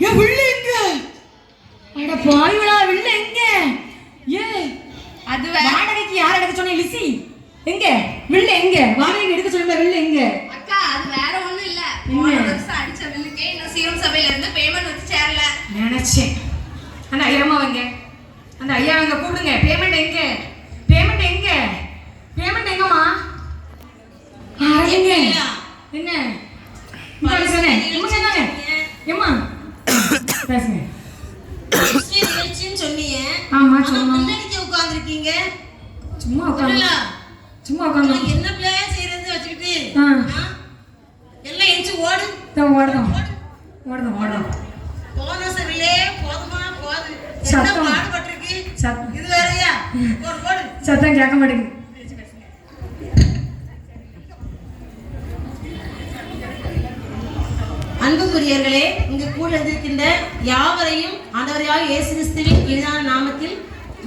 ஏன் வில்ல எங்க? அட பாவிகளா, வில்ல எங்க? ஏ அது வாடகைக்கு யார் எடுக்க சொன்ன லிசி? எங்க வில்ல எங்க? வாடகைக்கு எடுக்க சொன்ன வில்ல எங்க? அக்கா அது வேற ஒண்ணும் இல்ல. போன வருஷம் அடிச்ச வில்லுக்கே இன்னும் சீரம் சபையில இருந்து பேமெண்ட் வந்து சேரல. நினைச்சேன். அந்த ஐயாமா வாங்க, அந்த ஐயா வாங்க கூப்பிடுங்க. பேமெண்ட் எங்க? பேமெண்ட் எங்க? பேமெண்ட் எங்கம்மா? எங்க? என்ன பேசுங்க? ஏம்மா பேசுங்க. நிகழ்ச்சின்னு சொன்னீங்க. ஆமா சொன்னோம். முன்னாடிக்கு உட்கார்ந்துருக்கீங்க. சும்மா உட்கார்ந்து என்ன பிளே செய்யறது வச்சுக்கிட்டு எல்லாம் எஞ்சி ஓடு. ஓடுறோம். போன சவிலே போதுமா போது. என்ன சத்தம் பாடுபட்டிருக்கு இது வேறயா? போடு சத்தம் கேட்க மாட்டேங்குது. அன்புக்குரியவர்களே, இங்கு கூட இருக்கின்ற யாவரையும் ஆண்டவராகிய இயேசு கிறிஸ்துவின் இனிதான நாமத்தில்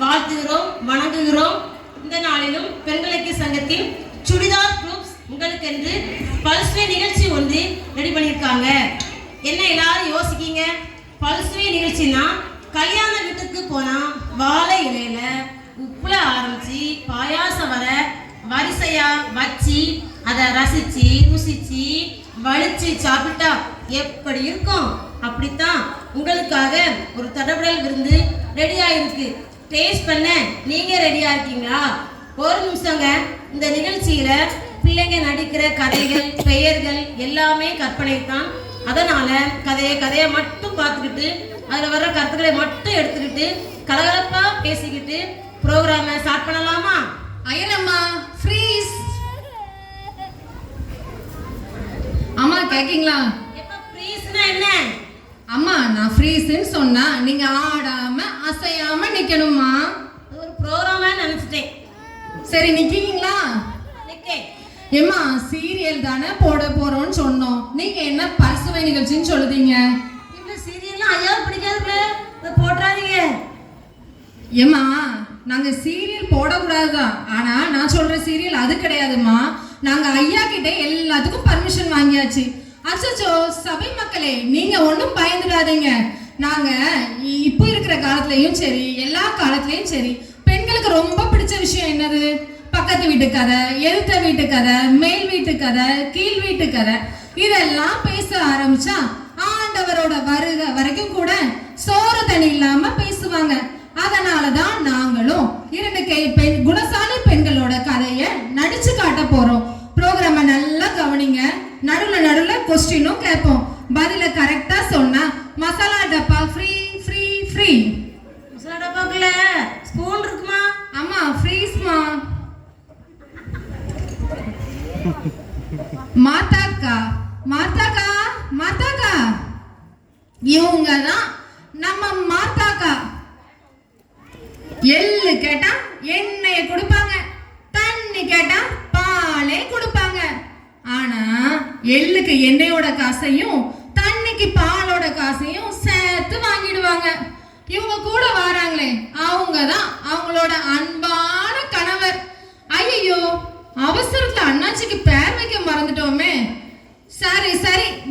வாழ்த்துகிறோம், வணங்குகிறோம். இந்த நாளிலும் பெண்களுக்கு சங்கத்தின் சுடிதார் குரூப்ஸ் உங்களுக்கென்று பல்சுவை நிகழ்ச்சி ஒன்று ரெடி பண்ணியிருக்காங்க. என்ன எல்லாரும் யோசிக்கீங்க? பல்சுவை நிகழ்ச்சினா கல்யாண வீட்டுக்கு போனா வாழை இலையில உப்புல ஆரம்பிச்சு பாயாசம் வர வரிசையா வச்சு அதை ரசிச்சு ருசிச்சு வலிச்சு சாப்பிட்டா எப்படி இருக்கும்? அப்படித்தான் உங்களுக்காக ஒரு தடபடல் விருந்து ரெடியா இருக்கு. டேஸ்ட் பண்ண நீங்க ரெடியா இருக்கீங்களா? ஒரு நிமிஷங்க. இந்த நிகழ்ச்சியில பிள்ளைங்க நடிக்கிற கதைகள் பெயர்கள் எல்லாமே கற்பனை தான். அதனால கதையை மட்டும் பார்த்துக்கிட்டு அதில் வர்ற கருத்துக்களை மட்டும் எடுத்துக்கிட்டு கலகலப்பா பேசிக்கிட்டு ப்ரோக்ராமை ஸ்டார்ட் பண்ணலாமா? ஐயனம்மா ஃப்ரீஸ். அம்மா கேக்கீங்களா? எப்ப ஃப்ரீஸ்னா என்ன? அம்மா நான் ஃப்ரீஸ்ன்னு சொன்னா நீங்க ஆடாம அசையாம நிக்கணுமா? ஒரு ப்ரோக்ராமா நினைச்சிட்டேன். சரி நிக்கீங்களா? நிக்கே. ஏம்மா சீரியல் தானே போட போறோம்னு சொன்னோம், நீங்க என்ன பல்சுவை நிகழ்ச்சின்னு சொல்லுதீங்க? இந்த சீரியல்லாம் ஐயா பிடிக்காதுல, இத போட்றாதீங்க. ஏம்மா நாங்க சீரியல் போடக்கூடாதுதான், ஆனா நான் சொல்ற சீரியல் அது கிடையாதுமா. நாங்க ஐயா கிட்ட எல்லாத்துக்கும் பர்மிஷன் வாங்கியாச்சு. அச்சோ சபை மக்களே, நீங்க ஒன்றும் பயந்துடாதீங்க. நாங்க இப்போ இருக்கிற காலத்துலயும் சரி எல்லா காலத்துலயும் சரி பெண்களுக்கு ரொம்ப பிடிச்ச விஷயம் என்னது? பக்கத்து வீட்டு கதை, எதிர்த்த வீட்டு கதை, மேல் வீட்டு கதை, கீழ் வீட்டு கதை, இதெல்லாம் பேச ஆரம்பிச்சா ஆண்டவரோட வருகை வரைக்கும் கூட சோறு தண்ணி இல்லாம பேசுவாங்க. அதனாலதான் நாங்களும் 2 குணசாலி பெண்களோட கதைய நடிச்சு காட்ட போறோம். ப்ரோக்ராம நல்லா கவனிங்க. நடுவுல கொஸ்டினும் கேட்போம். பதில கரெக்டா சொன்னா மசாலா டப்பா ஃப்ரீ ஃப்ரீ ஃப்ரீ. மசாலா டப்பாக்குள்ள ஸ்பூன் இருக்குமா? அம்மா ஃப்ரீஸ்மா. மாதாக்கா மாதாக்கா மாதாக்கா, இவங்க தான் நம்ம மாதாக்கா. எள்ளு கேட்டா எண்ணெயை கொடுப்பாங்க, தண்ணி கேட்டா பாலே கொடுப்பாங்க. ஆனா எள்ளுக்கு எண்ணெயோட காசையும் தண்ணிக்கு பாலோட காசையும் சேர்த்து வாங்கிடுவாங்க. இவங்க கூட வராங்களே, அவங்க தான் அவங்களோட அன்பான கணவர். ஐயோ அவசரத்துல அண்ணாச்சிக்கு பேர் வைக்க மறந்துட்டோமே. சரி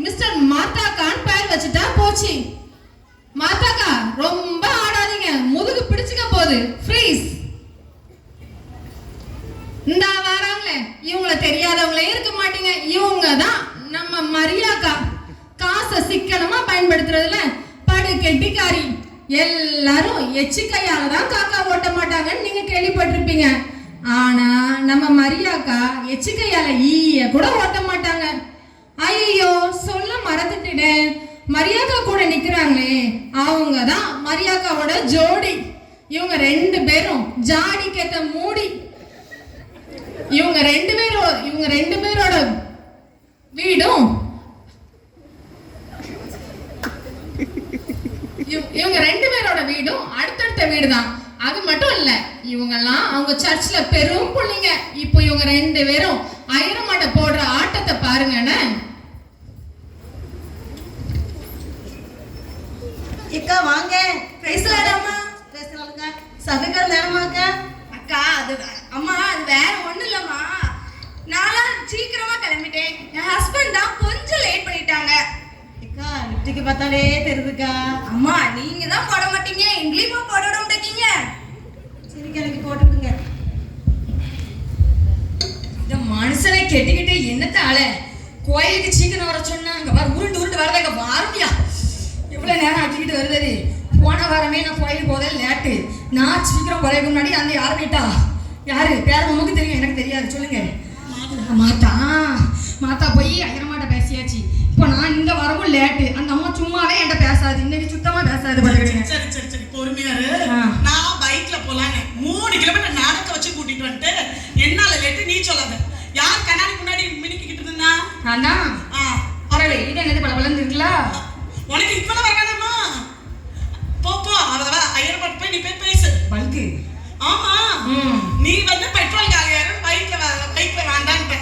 மிஸ்டர் மாதாக்கான்னு பேர் வச்சுட்டா போச்சு. மாதாக்கா ரொம்ப ஆடாதீங்க, முதுகு பிடிச்சுக்க போகுது. ஃப்ரீஸ். இந்த வராங்களே, இவங்கள தெரியாதவங்களே இருக்க மாட்டீங்க. இவங்க தான் நம்ம மரியாக்கா. காசை சிக்கனமா பயன்படுத்துறதுல படு கெட்டிக்காரி. எல்லாரும் எச்சிக்கையால தான் காக்கா ஓட்ட மாட்டாங்கன்னு நீங்க கேள்விப்பட்டிருப்பீங்க. ஆனா நம்ம மரியாக்கா எச்சிக்கையால ஈய கூட ஓட்ட மாட்டாங்க. ஐயோ சொல்ல மறந்துட்டேன். மரியாக்கா கூட நிக்கிறாங்களே, அவங்க தான் மரியாக்காவோட ஜோடி. இவங்க 2 பேரும் ஜாடிக்கேத்த மூடி. இவங்க ரெண்டு பேரோட வீடும் அடுத்தடுத்த வீடு தான். அது மட்டும் இல்ல, இவங்கெல்லாம் அவங்க சர்ச்ல பெரும் புள்ளிங்க. இப்போ இவங்க 2 பேரும் ஐரமாட்ட போடுற ஆட்டத்தை பாருங்கன்னு. அக்கா வாங்க. பேசலாமா? பேசலாம்க்கா. சபைக்கார நேரமாக்கா? அக்கா அது அம்மா அது வேற ஒண்ணு இல்லம்மா. நான்லாம் சீக்கிரமா கிளம்பிட்டேன். என் ஹஸ்பண்ட் தான் கொஞ்சம் லேட் பண்ணிட்டாங்க. அக்கா லிப்டிக்கு பார்த்தாலே தெரியுதுக்கா. அம்மா நீங்க தான் போட மாட்டீங்க, எங்களையுமா போட விட மாட்டேங்க. சரிக்கா, எனக்கு போட்டுடுங்க. இந்த மனுஷனை கெட்டிக்கிட்டு என்னத்தால கோயிலுக்கு சீக்கிரம் வர சொன்னா அங்க வர உருண்டு உருண்டு வரத இங்க வாரமியா எவ்வளவு நேரம் ஆக்கிக்கிட்டு வருது. போன வாரமே நான் கோயிலுக்கு போதே லேட்டு. நான் சீக்கிரம் குறையக்கு முன்னாடி அந்த யாரு போயிட்டா? யாரு பேர நமக்கு தெரியும், எனக்கு தெரியாது. சொல்லுங்க. மாத்தா மாத்தா போய் ஐயரமாட்ட பேசியாச்சு. இப்போ நான் இங்க வரவும் லேட்டு. அந்த அம்மா சும்மாவே என்கிட்ட பேசாது, இன்னைக்கு சுத்தமா பேசாது. சரி பொறுமையாரு. நான் பைக்ல போலான்னு 3 கிலோமீட்டர் நடக்க வச்சு கூட்டிட்டு வந்துட்டு என்னால லேட்டு நீ சொல்லாத. யார் கண்ணாடி முன்னாடி மினிக்கிட்டு இருந்தா? அதான் பரவாயில்ல. இது என்னது பளபளன்னு இருக்குல்ல? உனக்கு இப்பதான் வரணுமா? போ ஐயர்பாட்டு போய் நீ போய் பேசு. பல்கு ஆமா, நீ வந்து பெட்ரோல் காலியாரும் பைக்ல வேண்டான்ட்ட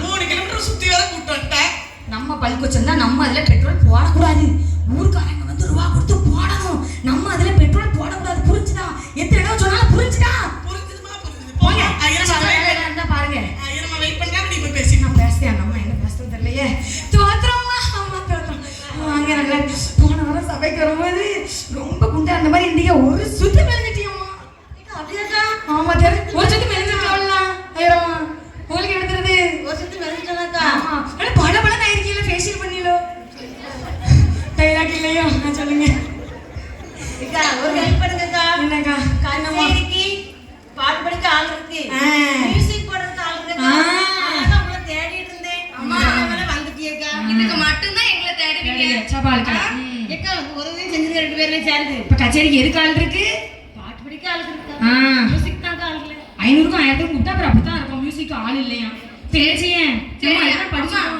3 கிலோமீட்டர் சுத்தி வர கூட்டு வந்துட்ட. நம்ம பல்கு வச்சிருந்தா நம்ம அதுல பெட்ரோல் போடக்கூடாது. ஊருக்காரங்க வந்து ரூபா கொடுத்து போடணும். நம்ம அதுல பெட்ரோல் போடக்கூடாது. புரிஞ்சுதா? எத்தனை இடம் சொன்னாலும் புரிஞ்சுதா? புரிஞ்சுதுமா? புரிஞ்சுது. போங்க. ஐயரமா பாருங்க. ஐயரமா வெயிட் பண்ணா நீ போய் பேசி. நான் பேசுறேன். நம்ம என்ன பேசுறது தெரியலையே. தோத்துறோமா? அம்மா தோத்துறோம். வாங்க. நல்லா போன வாரம் சபைக்கு வரும்போது ரொம்ப குண்டா அந்த மாதிரி இருந்தீங்க. ஒரு சுத்தி மெலிஞ்சிட்டியம்மா. அப்படியாக்கா? ஆமா தெரியும். ஒரு சுத்தி மெலிஞ்சிட்டோம்லாம். ஐயரமா உங்களுக்கு எடுத்துறது ஒரு சுத்தி மெலிஞ்சிட்டோம்க்கா. ஆமா. பளபளன்னு ஆயிருக்கீங்களா? ஃபேஷியல் பண்ணிலோ டைலாக் இல்லையோ? நான் சொல்லுங்க. அக்கா, ஒரு ஹெல்ப் பண்ணுங்கக்கா. என்னக்கா? கச்சேரிக்கு பாட்டு படிக்க ஆள் இருக்கு, மியூசிக் போடுறதுக்கு ஆள் இருக்கு. அதான் உங்களை தேடிட்டு இருந்தேன். அம்மா வந்துட்டியக்கா. இதுக்கு மட்டும்தான் எங்களை தேடுவீங்க. சபாலுக்கா அக்கா, ஒரு உதவி செஞ்சுருங்க 2 பேருமே சேர்ந்து. இப்ப கச்சேரிக்கு எதுக்கு ஆள் இருக்கு? பாட்டு படிக்க ஆள் இருக்கு, ஆ. மியூசிக் தான் ஆள் இல்லை. 500க்கும் 1000க்கும் கூப்பிட்டா அப்புறம் அப்படித்தான் இருக்கும். மியூசிக் ஆள் இல்லையா? சரி படிச்சோம்.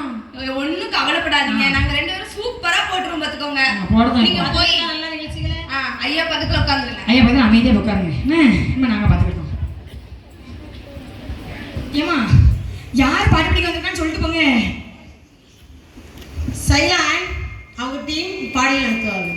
ஒண்ணும் கவலைப்படாதீங்க, நாங்க 2 பேரும் சூப்பரா போட்டுருவோம். பாத்துக்கோங்க. போடுறோம். நீங்க போய் நல்ல நிகழ்ச்சிகளை ஐயா பக்கத்துல உட்காந்துருங்க. ஐயா பார்த்து அமைதியா உட்காருங்க. என்ன நாங்க பாத்துக்கிட்டோம். ஏமா யார் பாட்டு படிக்க வந்திருக்கான்னு சொல்லிட்டு போங்க. சைலான் அவங்க டீம் பாடி நடத்துவாங்க.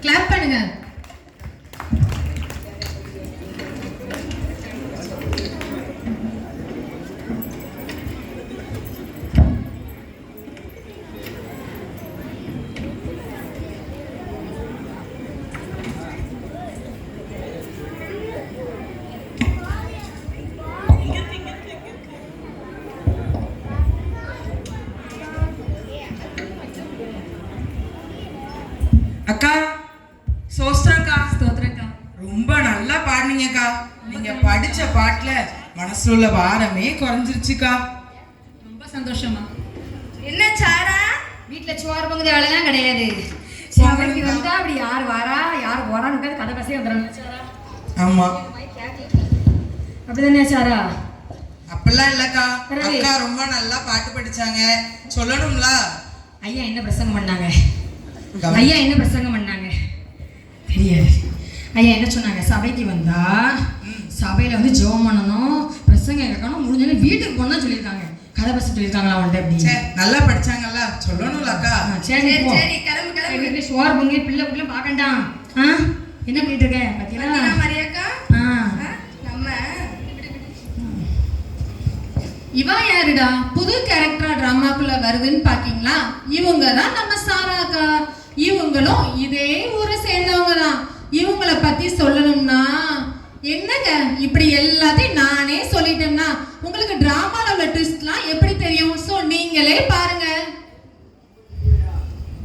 கிளாப் பண்ணுங்க. அக்கா சோஸ்திரம்க்கா. ஸ்தோத்திரக்கா. ரொம்ப நல்லா பாடுனீங்கக்கா. நீங்க படிச்ச பாட்டுல மனசுல உள்ள பாரமே குறைஞ்சிருச்சுக்கா. ரொம்ப சந்தோஷமா. என்ன சாரா வீட்டுல சோறு பொங்குது வேலைலாம் கிடையாது. சபைக்கு வந்தா அப்படி யார் வரா யார் போறான்னு கதை பசங்க வந்துடுறாங்க சாரா. ஆமா அப்படிதானே சாரா? அப்பெல்லாம் இல்லக்கா. பிறகு? அக்கா ரொம்ப நல்லா பாட்டு படிச்சாங்க. சொல்லணும்ல. ஐயா என்ன பிரசங்கம் பண்ணாங்க? ஐயா என்ன பிரசங்கம் பண்ணாங்க தெரியாது. ஐயா என்ன சொன்னாங்க? சபைக்கு வந்தா சபையில வந்து ஜெபம் பண்ணணும், பிரசங்கம் கேட்கணும், முடிஞ்சாலும் வீட்டுக்கு போனா சொல்லியிருக்காங்க. கதை பசங்க சொல்லியிருக்காங்களா அவன்கிட்ட? அப்படி சே, நல்லா படிச்சாங்கல்ல, சொல்லணும்ல அக்கா. சரி சரி கிளம்பு கிளம்பு. சோறு பொங்கி பிள்ளை பிள்ளை பார்க்கண்டாம். என்ன பண்ணிட்டு இருக்க பாத்தீங்களா மரியாக்கா? நம்ம இவா யாருடா புது கேரக்டரா டிராமாக்குள்ள வருதுன்னு பாக்கீங்களா? இவங்க தான் நம்ம சாராக்கா. இவங்களும் இதே ஊரை சேர்ந்தவங்க தான். இவங்கள பத்தி சொல்லணும்னா என்னங்க இப்படி எல்லாத்தையும் நானே சொல்லிட்டேன்னா உங்களுக்கு டிராமால உள்ள ட்விஸ்ட்லாம் எப்படி தெரியும்? சோ நீங்களே பாருங்க.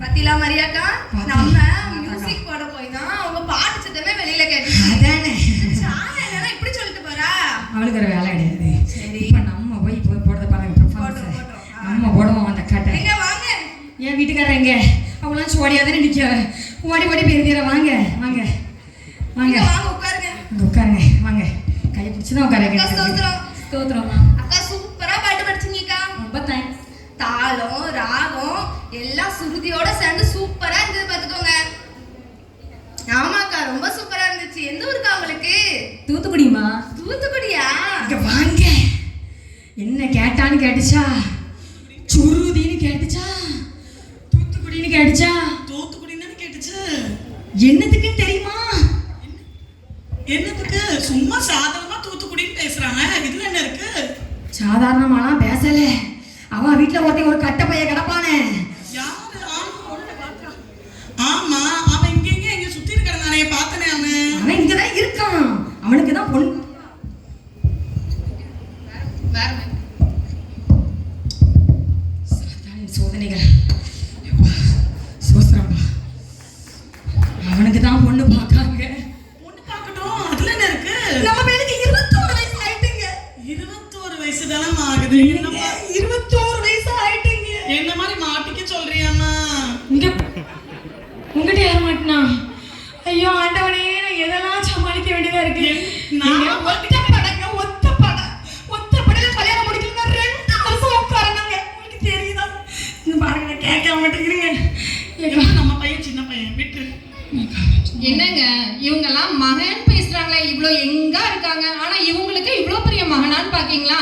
பத்திலா மரியாக்கா, நம்ம மியூசிக் போட போய் தான் அவங்க பாட்டு சத்தமே வெளியில கேட்டுச்சு. அதானே சாரா என்னன்னா இப்படி சொல்லிட்டு போறா. அவளுக்கு ஒரு வேலை கிடையாது. சரி. இப்ப நம்ம போய் போடுறத பாருங்க performance. நம்ம போடுவோம் அந்த கட்டை. எங்க வாங்க. என் வீட்டுக்காரர் எங்க? அவங்களாம் சோடியாதானே நிக்க. ஓடி ஓடி பெருதிர வாங்க வாங்க வாங்க வாங்க உட்காருங்க. இங்க உட்காருங்க வாங்க. கையை பிடிச்சுதான் உட்காருங்க. அக்கா ஸ்தோத்திரம். ஸ்தோத்திரம். அக்கா சூப்பரா பாட்டு படிச்சீங்கக்கா. ரொம்ப தேங்க்ஸ். தாளம் ராகம் எல்லாம் சுருதியோட சேர்ந்து சூப்பரா இருந்தது பாத்துக்கோங்க. ஆமாக்கா ரொம்ப சூப்பரா இருந்துச்சு. எந்த ஊருக்கா உங்களுக்கு? தூத்துக்குடிமா? தூத்துக்குடியா? இங்க வாங்க. என்ன கேட்டான்னு கேட்டுச்சா? சுருதின்னு கேட்டுச்சா? தூத்துக்குடின்னு கேட்டுச்சா? தூத்துக்குடின்னு கேட்டுச்சு. என்னத்துக்குன்னு தெரியுமா? என்னத்துக்கு? சும்மா சாதாரணமா தூத்துக்குடின்னு பேசுறாங்க. இதுல என்ன இருக்கு? சாதாரணமாலாம் பேசல. அவன் வீட்டுல ஒருத்தன் ஒரு கட்ட பைய கிடப்பானே. யாரு? ஆமா உள்ள பாக்குறான். ஆமா அவன் இங்க எங்க சுத்தி இருக்கிறானே பார்த்தனே அவன். அவன் இங்கதான் இருக்கான். அவனுக்கு தான் பொண்ணு. சோதனைகள் சோஸ்திரம்பா. அவனுக்கு தான் பொண்ணு பார்க்காங்க. பொண்ணு பார்க்கட்டும். அதுல என்ன இருக்கு? நம்ம பேருக்கு 21 வயசு ஆயிட்டுங்க. 21 வயசு தானே ஆகுது. என்னமா 21 வயசு ஆயிட்டுங்க. என்ன மாதிரி மாட்டிக்க சொல்றியாமா? இங்க உங்ககிட்ட யார மாட்டினா? ஐயோ ஆண்டவனே, நான் எதெல்லாம் சமாளிக்க வேண்டியதா இருக்கு. நான் ஒத்த படையில கல்யாணம் முடிக்கலன்னா 2 வருஷம் உட்காரணுங்க. உங்களுக்கு தெரியுதா? இங்க பாருங்க, நான் கேட்க மாட்டேங்கிறீங்க. நம்ம பையன் சின்ன பையன் விட்டு. என்னங்க இவங்கெல்லாம் மகன் பேசுறாங்களே, இவ்ளோ எங்க இருக்காங்க. ஆனா இவங்களுக்கு இவ்ளோ பெரிய மகனான்னு பாக்கீங்களா?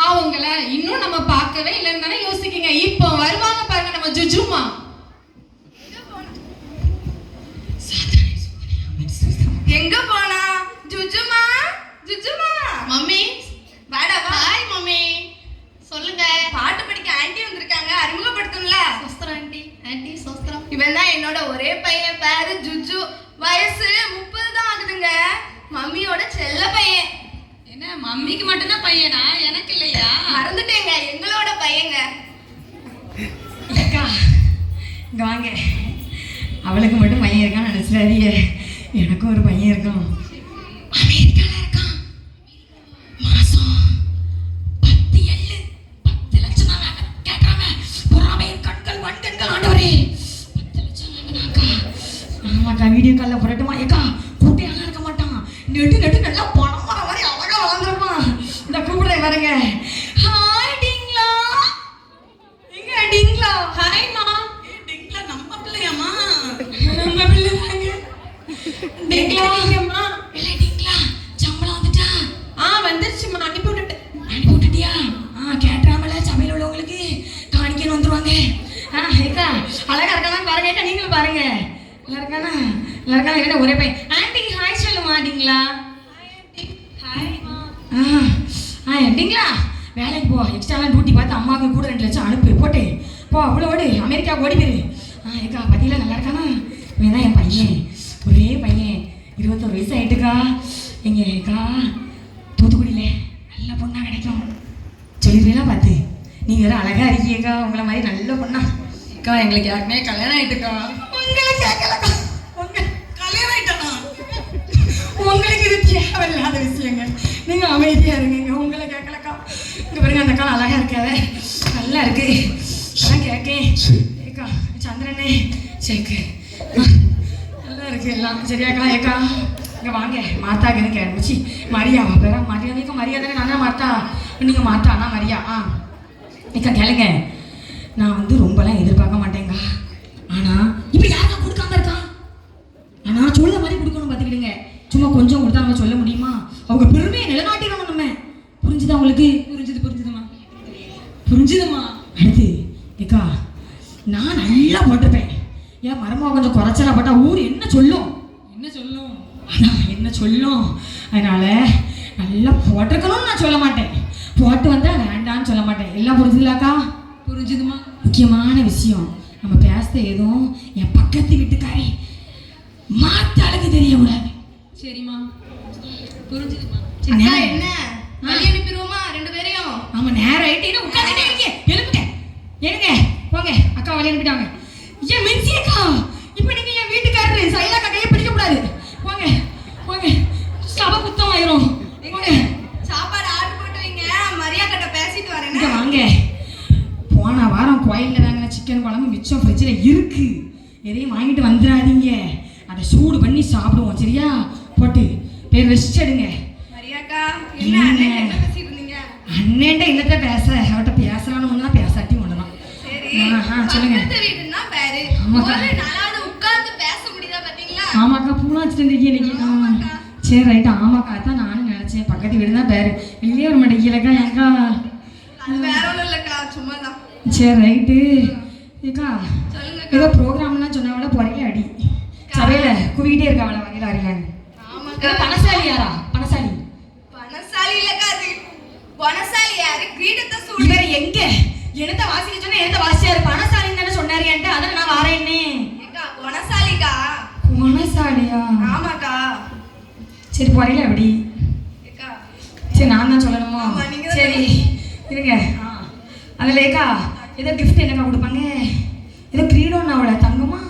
அவங்கள இன்னும் நம்ம பார்க்கவே இல்லைன்னு தானே யோசிக்கீங்க. இப்போ வருவாங்க பாருங்க நம்ம ஜுஜுமா. எங்க போனா? ஜுஜுமா ஜுஜுமா. மம்மி வாடா வா. Hi mummy. சொல்லுங்க. பாட்டு படிக்க ஆன்ட்டி வந்திருக்காங்க. அறிமுகப்படுத்தணும்ல. சோஸ்திரம் ஆன்ட்டி. ஆன்ட்டி சோஸ்திரம். இவன் தான் என்னோட ஒரே பையன். பேரு ஜுஜு. வயசு 30 தான் ஆகுதுங்க. மம்மியோட செல்ல பையன். என்ன மம்மிக்கு மட்டும்தான் பையனா? எனக்கு இல்லையா? மறந்துட்டேங்க, எங்களோட பையங்க. அக்கா இங்க வாங்க. அவளுக்கு மட்டும் பையன் இருக்கான்னு நினைச்சிடாதீங்க. எனக்கும் ஒரு பையன் இருக்கான். அமெரிக்கால இருக்கான். மாசம் 10 லட்சம் தான் கேட்கறாங்க. பொறாமையின் கண்கள் வன்கண்கள் ஆண்டவரே. 10 லட்சம் வாங்கினாக்கா. ஆமாக்கா, வீடியோ காலில் புரட்டுமா? ஏக்கா கூட்டையெல்லாம் இருக்க மாட்டான். நெட்டு நல்லா பணம் வர மாதிரி அழகா வளர்ந்துருப்பான். இந்த கூப்பிடுறேன் பாருங்க. ஹாய் டிங்லா. எங்க டிங்லா? ஹாய்மா. டிங்லா நம்ம பிள்ளையாமா? நம்ம பிள்ளை தாங்க. டிங்லா எங்கம்மா? இல்லை டிங்லா, சம்பளம் வந்துட்டா? வந்துருச்சுமா. அனுப்பி விட்டுட்டேன். அனுப்பி விட்டுட்டியா? கேட்டுறாமல சபையில் உள்ளவங்களுக்கு காணிக்கன்னு வந்துருவாங்க. ஏக்கா அழகா இருக்கலாம் பாருங்க. ஏக்கா நீங்களும் பாருங்க. எல்லாருக்கானா எல்லாருக்கான என்ன ஒரே பையன். ஆண்டி ஹாய் சொல்ல மாட்டீங்களா? எப்படிங்களா? வேலைக்கு போ, எக்ஸ்ட்ராலாம் டியூட்டி பார்த்து அம்மாவுக்கு கூட 2 லட்சம் அனுப்பு போட்டு போ. அவ்வளோடு அமெரிக்கா ஓடி போயிரு. ஏக்கா பார்த்தீங்களா நல்லா இருக்கானா? இவன் தான் என் பையன், ஒரே பையன், 21 வயசு ஆயிட்டுக்கா. எங்கேக்கா தூத்துக்குடியில் நல்ல பொண்ணாக கிடைக்கும் சொல்லிடுறீங்களா? பார்த்து நீங்கள் வேறு அழகாக இருக்கீங்கக்கா, உங்களை மாதிரி நல்ல பொண்ணா அக்கா. எங்களுக்கு யாருக்குமே கல்யாணம் ஆகிட்டுக்கா. உங்களை கேட்கலக்கா. கல்யாணம் ஆயிட்டானா? உங்களுக்கு இது தேவையில்லாத விஷயங்க. நீங்கள் அமைதியாக இருங்க. உங்களை கேட்கலக்கா. இங்கே பாருங்க, அந்த அக்கா அழகாக இருக்காத, நல்லா இருக்கு. அதான் கேட்கேன். ஏக்கா சந்திரனே சேக்கு நல்லா இருக்கு எல்லாம் சரியாக்கா? ஏக்கா இங்கே வாங்க. மாத்தாக்கு எதுவும் கேட்டுச்சு. மரியாவா பேரா? மரியாதைக்கா மரியாதை. நானா மாத்தா? நீங்கள் மாத்தா? ஆனால் மரியா. ஏக்கா கேளுங்க, நான் வந்து ரொம்பலாம் எதிர்பார்க்க மாட்டேங்க. ஆனால் இப்போ யாருக்கா கொடுக்காம இருக்கா? ஆனால் சொல்ல மாதிரி கொடுக்கணும் பார்த்துக்கிடுங்க. சும்மா கொஞ்சம் கொடுத்தா நம்ம சொல்ல முடியுமா? அவங்க பெருமையை நிலநாட்டிடணும் நம்ம. புரிஞ்சுதா உங்களுக்கு? புரிஞ்சுதுமா? புரிஞ்சுதுமா? அடுத்து ஏக்கா நான் நல்லா போட்டிருப்பேன். ஏன் மரமாக கொஞ்சம் குறைச்சலா போட்டா ஊர் என்ன சொல்லும்? அதான் என்ன சொல்லும். அதனால நல்லா போட்டிருக்கணும்னு நான் சொல்ல மாட்டேன், போட்டு வந்தா வேண்டான்னு சொல்ல மாட்டேன். எல்லாம் புரிஞ்சுதுலாக்கா? புரிஞ்சுதுமா? முக்கியமான விஷயம், நம்ம பேசுறது எதுவும் என் பக்கத்து வீட்டுக்காரி மாத்தாளுக்கு தெரியக்கூடாது. சரிம்மா? புரிஞ்சுதுமா? என்ன வழி அனுப்பிடுவோமா 2 பேரையும்? ஆமா, நேரம் ஆயிட்டீங்கன்னா உட்காந்துட்டே இருக்கீங்க. எழுப்புங்க எழுங்க போங்க. அக்கா வழி அனுப்பிட்டாங்க. ஏன் மின்சி அக்கா, இப்போ நீங்க என் வீட்டுக்காரரு சைலாக்கா கையை பிடிக்க கூடாது. போங்க போங்க, சபை குத்தம் ஆயிரும். போங்க. சாப்பாடு ஆர்டர் போட்டு வைங்க, மரியா கிட்ட பேசிட்டு வரேன். இங்க வாங்க. போன வாரம் கோயிலில் வாங்கின சிக்கன் குழம்பு மிச்சம் ஃப்ரிட்ஜில் இருக்கு. எதையும் வாங்கிட்டு வந்துடாதீங்க. அதை சூடு பண்ணி சாப்பிடுவோம் சரியா? போட்டு பேர் ரெஸ்ட் எடுங்க. மரியாக்கா என்ன அண்ணன் என்ன பேசிட்டு இருந்தீங்க? அண்ணன்ட்ட இல்லத்த பேச, அவட்ட பேசலான்னு ஒண்ணுதான், பேசாட்டி ஒண்ணுதான். சரி சொல்லுங்க. பக்கத்து வீடுன்னா பேரு. ஆமாக்கா. ஒரு நாளாவது உட்கார்ந்து பேச முடியுதா பாத்தீங்களா? ஆமாக்கா, பூலாம் வச்சுட்டு இருந்தீங்க இன்னைக்கு. ஆமாக்கா. சரி ரைட்டு. ஆமாக்கா, அதான் நானும் நினைச்சேன் பக்கத்து வீடு தான் பேரு. வெளியே வர மாட்டேங்கலக்கா ஏக்கா? அது வேற ஒண்ணும் இல்லக்கா, சும்மாதான். சரி ரைட்டு. ஏக்கா சொல்லுங்கக்கா. ஏதோ ப்ரோக்ராம்லாம் சொன்னவள பொறையில அடி சபையில குவிக்கிட்டே இருக்கா அவளை வகையில் அறியான்னு. ஆமாக்கா. பணசாலி யாரா? பணசாலி பணசாலி இல்லக்கா, அது பணசாலி யாரு? கிரீடத்தை சூடி. இவர் எங்க என்னத்த வாசிக்க சொன்னா என்னத்த வாசிச்சாரு? பணசாலின்னு தானே சொன்னாரு என்கிட்ட, அதான் நான் வரேன்னே. ஏக்கா பணசாலிக்கா. பணசாலியா? ஆமாக்கா. சரி பொறையில எப்படி? ஏக்கா சரி நான் தான் சொல்லணுமா? ஆமா, நீங்க தான் சரி இருங்க. அதில் ஏக்கா ஏதோ கிஃப்ட் என்னக்கா கொடுப்பாங்க? ஏதோ கிரீடம்னா அவளை தங்கமா?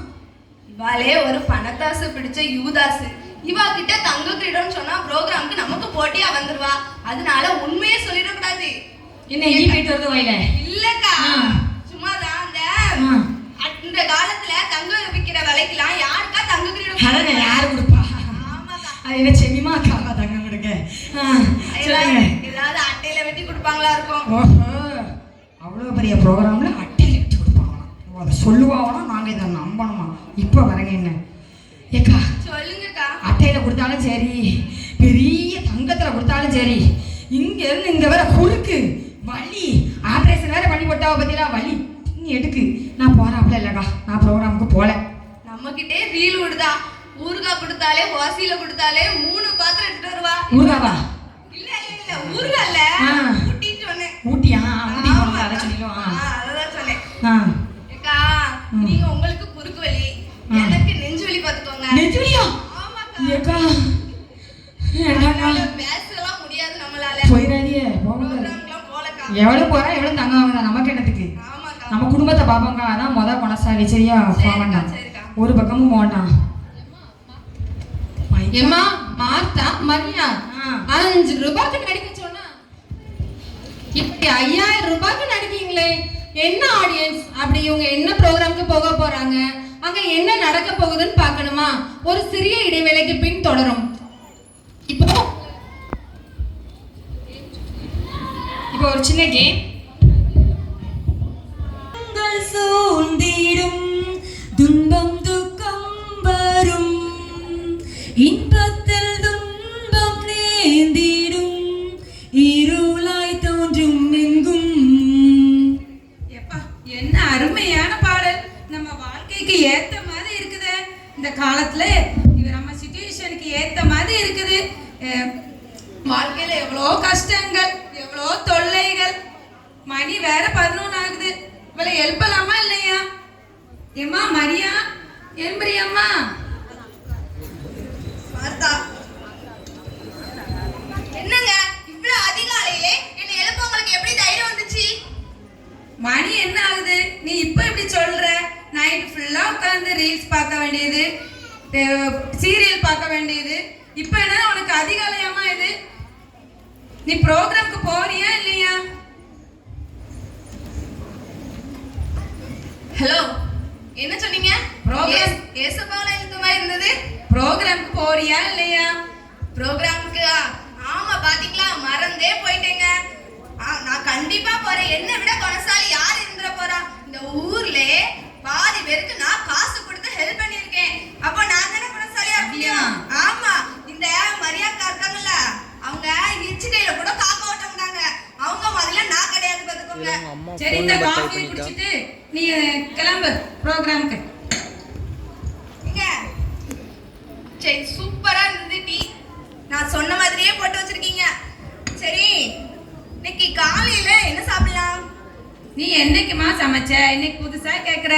இவாளே ஒரு பணத்தாசு பிடிச்ச யூதாசு. இவா கிட்ட தங்க கிரீடம்னு சொன்னா ப்ரோக்ராம்க்கு நமக்கு போட்டியா வந்துருவா. அதனால உண்மையே சொல்லிடக்கூடாது. என்ன ஈ போயிட்டு வருது வாயில? இல்லக்கா, ஆ. சும்மாதான். ஆ. இந்த காலத்துல தங்கம் விற்கிற விலைக்கெல்லாம் யாருக்கா தங்க கிரீடம்? அதான் யாரு கொடுப்பா? ஆமாக்கா. அது என்ன செம்மிமா அக்காவா தங்கம் கொடுக்க? சொல்லுங்க. ஏதாவது அட்டையில வெட்டி கொடுப்பாங்களா இருக்கும். ஓஹோ, அவ்வளோ பெரிய ப்ரோக்ராம்ல அட்டையில் வெட்டி கொடுப்பாங்களாம். அதை சொல்லுவாங்களாம், நாங்கள் இதை நம்பணுமா? இப்போ வரங்க என்ன ஏக்கா? சொல்லுங்கக்கா. அட்டையில் கொடுத்தாலும் சரி, பெரிய தங்கத்தில் கொடுத்தாலும் சரி, இங்க இருந்து இங்க வேற குறுக்கு வலி, ஆப்ரேஷன் வேற பண்ணி போட்டாவ பத்தியா? வலி நீ எடுக்கு. நான் போறாப்ல இல்லக்கா, நான் ப்ரோக்ராமுக்கு போல. நம்ம கிட்டே ரீல் விடுதா. ஊறுகாய் கொடுத்தாலே, வாசியில கொடுத்தாலே 3 பாத்திரம் எடுத்துட்டு வருவா. ஊர்காவா? இல்ல இல்ல இல்ல, ஊறுகாய் இல்ல, ஆ. ஊட்டின்னு சொன்னேன். ஊட்டியா? ஊட்டி போனது அதை சொல்லிடுவோம். அததான் சொன்னேன். ஆ. ஏக்கா, நீங்க உங்களுக்கு குறுக்கு வலி, எனக்கு நெஞ்சு வலி பாத்துக்கோங்க. நெஞ்சுலியா? ஆமாக்கா. ஏக்கா அதனால பேசலாம் முடியாது நம்மளால. போயிடாதியே, போகாத. ப்ரோக்ராம்க்குலாம் போலக்கா. எவ்வளவு போறா எவ்வளவு தங்க வாங்குதா நமக்கு என்னத்துக்கு? ஆமாக்கா. நம்ம குடும்பத்தை பாப்போங்க, அதான் முத பணசாலி சரியா? போக வேண்டாம், சரிக்கா. ஒரு பக்கமும் போகண்டாம். ஏம்மா மாத்தா மரியா 5 ரூபாய்க்கு நடிக்க சொன்னா இப்படி 5000 ரூபாய்க்கு நடிக்கீங்களே, என்ன ஆடியன்ஸ்? அப்படி இவங்க என்ன ப்ரோக்ராம்க்கு போக போறாங்க, அங்க என்ன நடக்க போகுதுன்னு பார்க்கணுமா? ஒரு சிறிய இடைவேளைக்கு பின் தொடரும். இப்போ ஒரு சின்ன கேம். சூழ்ந்திடும் துன்பம் துக்கம் வரும், இன்பத்தில் துன்பம் நேர்ந்திடும், இருளாய் தோன்றும் எங்கும். எப்பா என்ன அருமையான பாடல், நம்ம வாழ்க்கைக்கு ஏத்த மாதிரி இருக்குதே. இந்த காலத்துல இது நம்ம சிச்சுவேஷனுக்கு ஏத்த மாதிரி இருக்குது. வாழ்க்கையில எவ்வளோ கஷ்டங்கள், எவ்வளோ தொல்லைகள். மணி வேற 11 ஆகுது. இவளை எழுப்பலாமா இல்லையா? ஏம்மா மரியா, எழும்புறியம்மா? பார்த்தா என்னங்க இவ்வளவு அதிகாலையிலே என்ன எழுப்ப உங்களுக்கு எப்படி தைரியம் வந்துச்சு? மணி என்ன ஆகுது? நீ இப்ப இப்படி சொல்ற? நைட் ஃபுல்லா உட்கார்ந்து ரீல்ஸ் பார்க்க வேண்டியது, சீரியல் பார்க்க வேண்டியது. இப்ப என்ன உனக்கு அதிகாலையாமா இது? நீ ப்ரோக்ராம்க்கு போறியா இல்லையா? ஹலோ, என்ன சொன்னீங்க? Program. ஏசப்பால இந்த மாதிரி இருந்தது. ப்ரோக்ராம்க்கு போறியா இல்லையா? ப்ரோக்ராமுக்கு ஆமா, பாத்தீங்களா, மறந்தே போயிட்டேங்க. நான் கண்டிப்பா போறேன். என்ன விட குணசாலி யார் இருந்துட போறா? இந்த ஊர்ல பாதி பேருக்கு நான் காசு கொடுத்து ஹெல்ப் பண்ணிருக்கேன். அப்போ நான் தானே குணசாலியா இருக்கேன். ஆமா, இந்த மரியாக்கா இருக்காங்கல்ல, அவங்க இச்சு கையில கூட காக்க ஓட்டம்னாங்க. அவங்க முதல்ல நான் கிடையாது, பாத்துக்கோங்க. சரி, இந்த காஃபி குடிச்சிட்டு நீ கிளம்பு ப்ரோக்ராம்க்கு. இங்க சரி, சூப்பரா இருந்தது டீ. நான் சொன்ன மாதிரியே போட்டு வச்சிருக்கீங்க. சரி, இன்னைக்கு காலையில என்ன சாப்பிடலாம்? நீ என்னைக்குமா சமைச்ச? இன்னைக்கு புதுசா கேக்குற?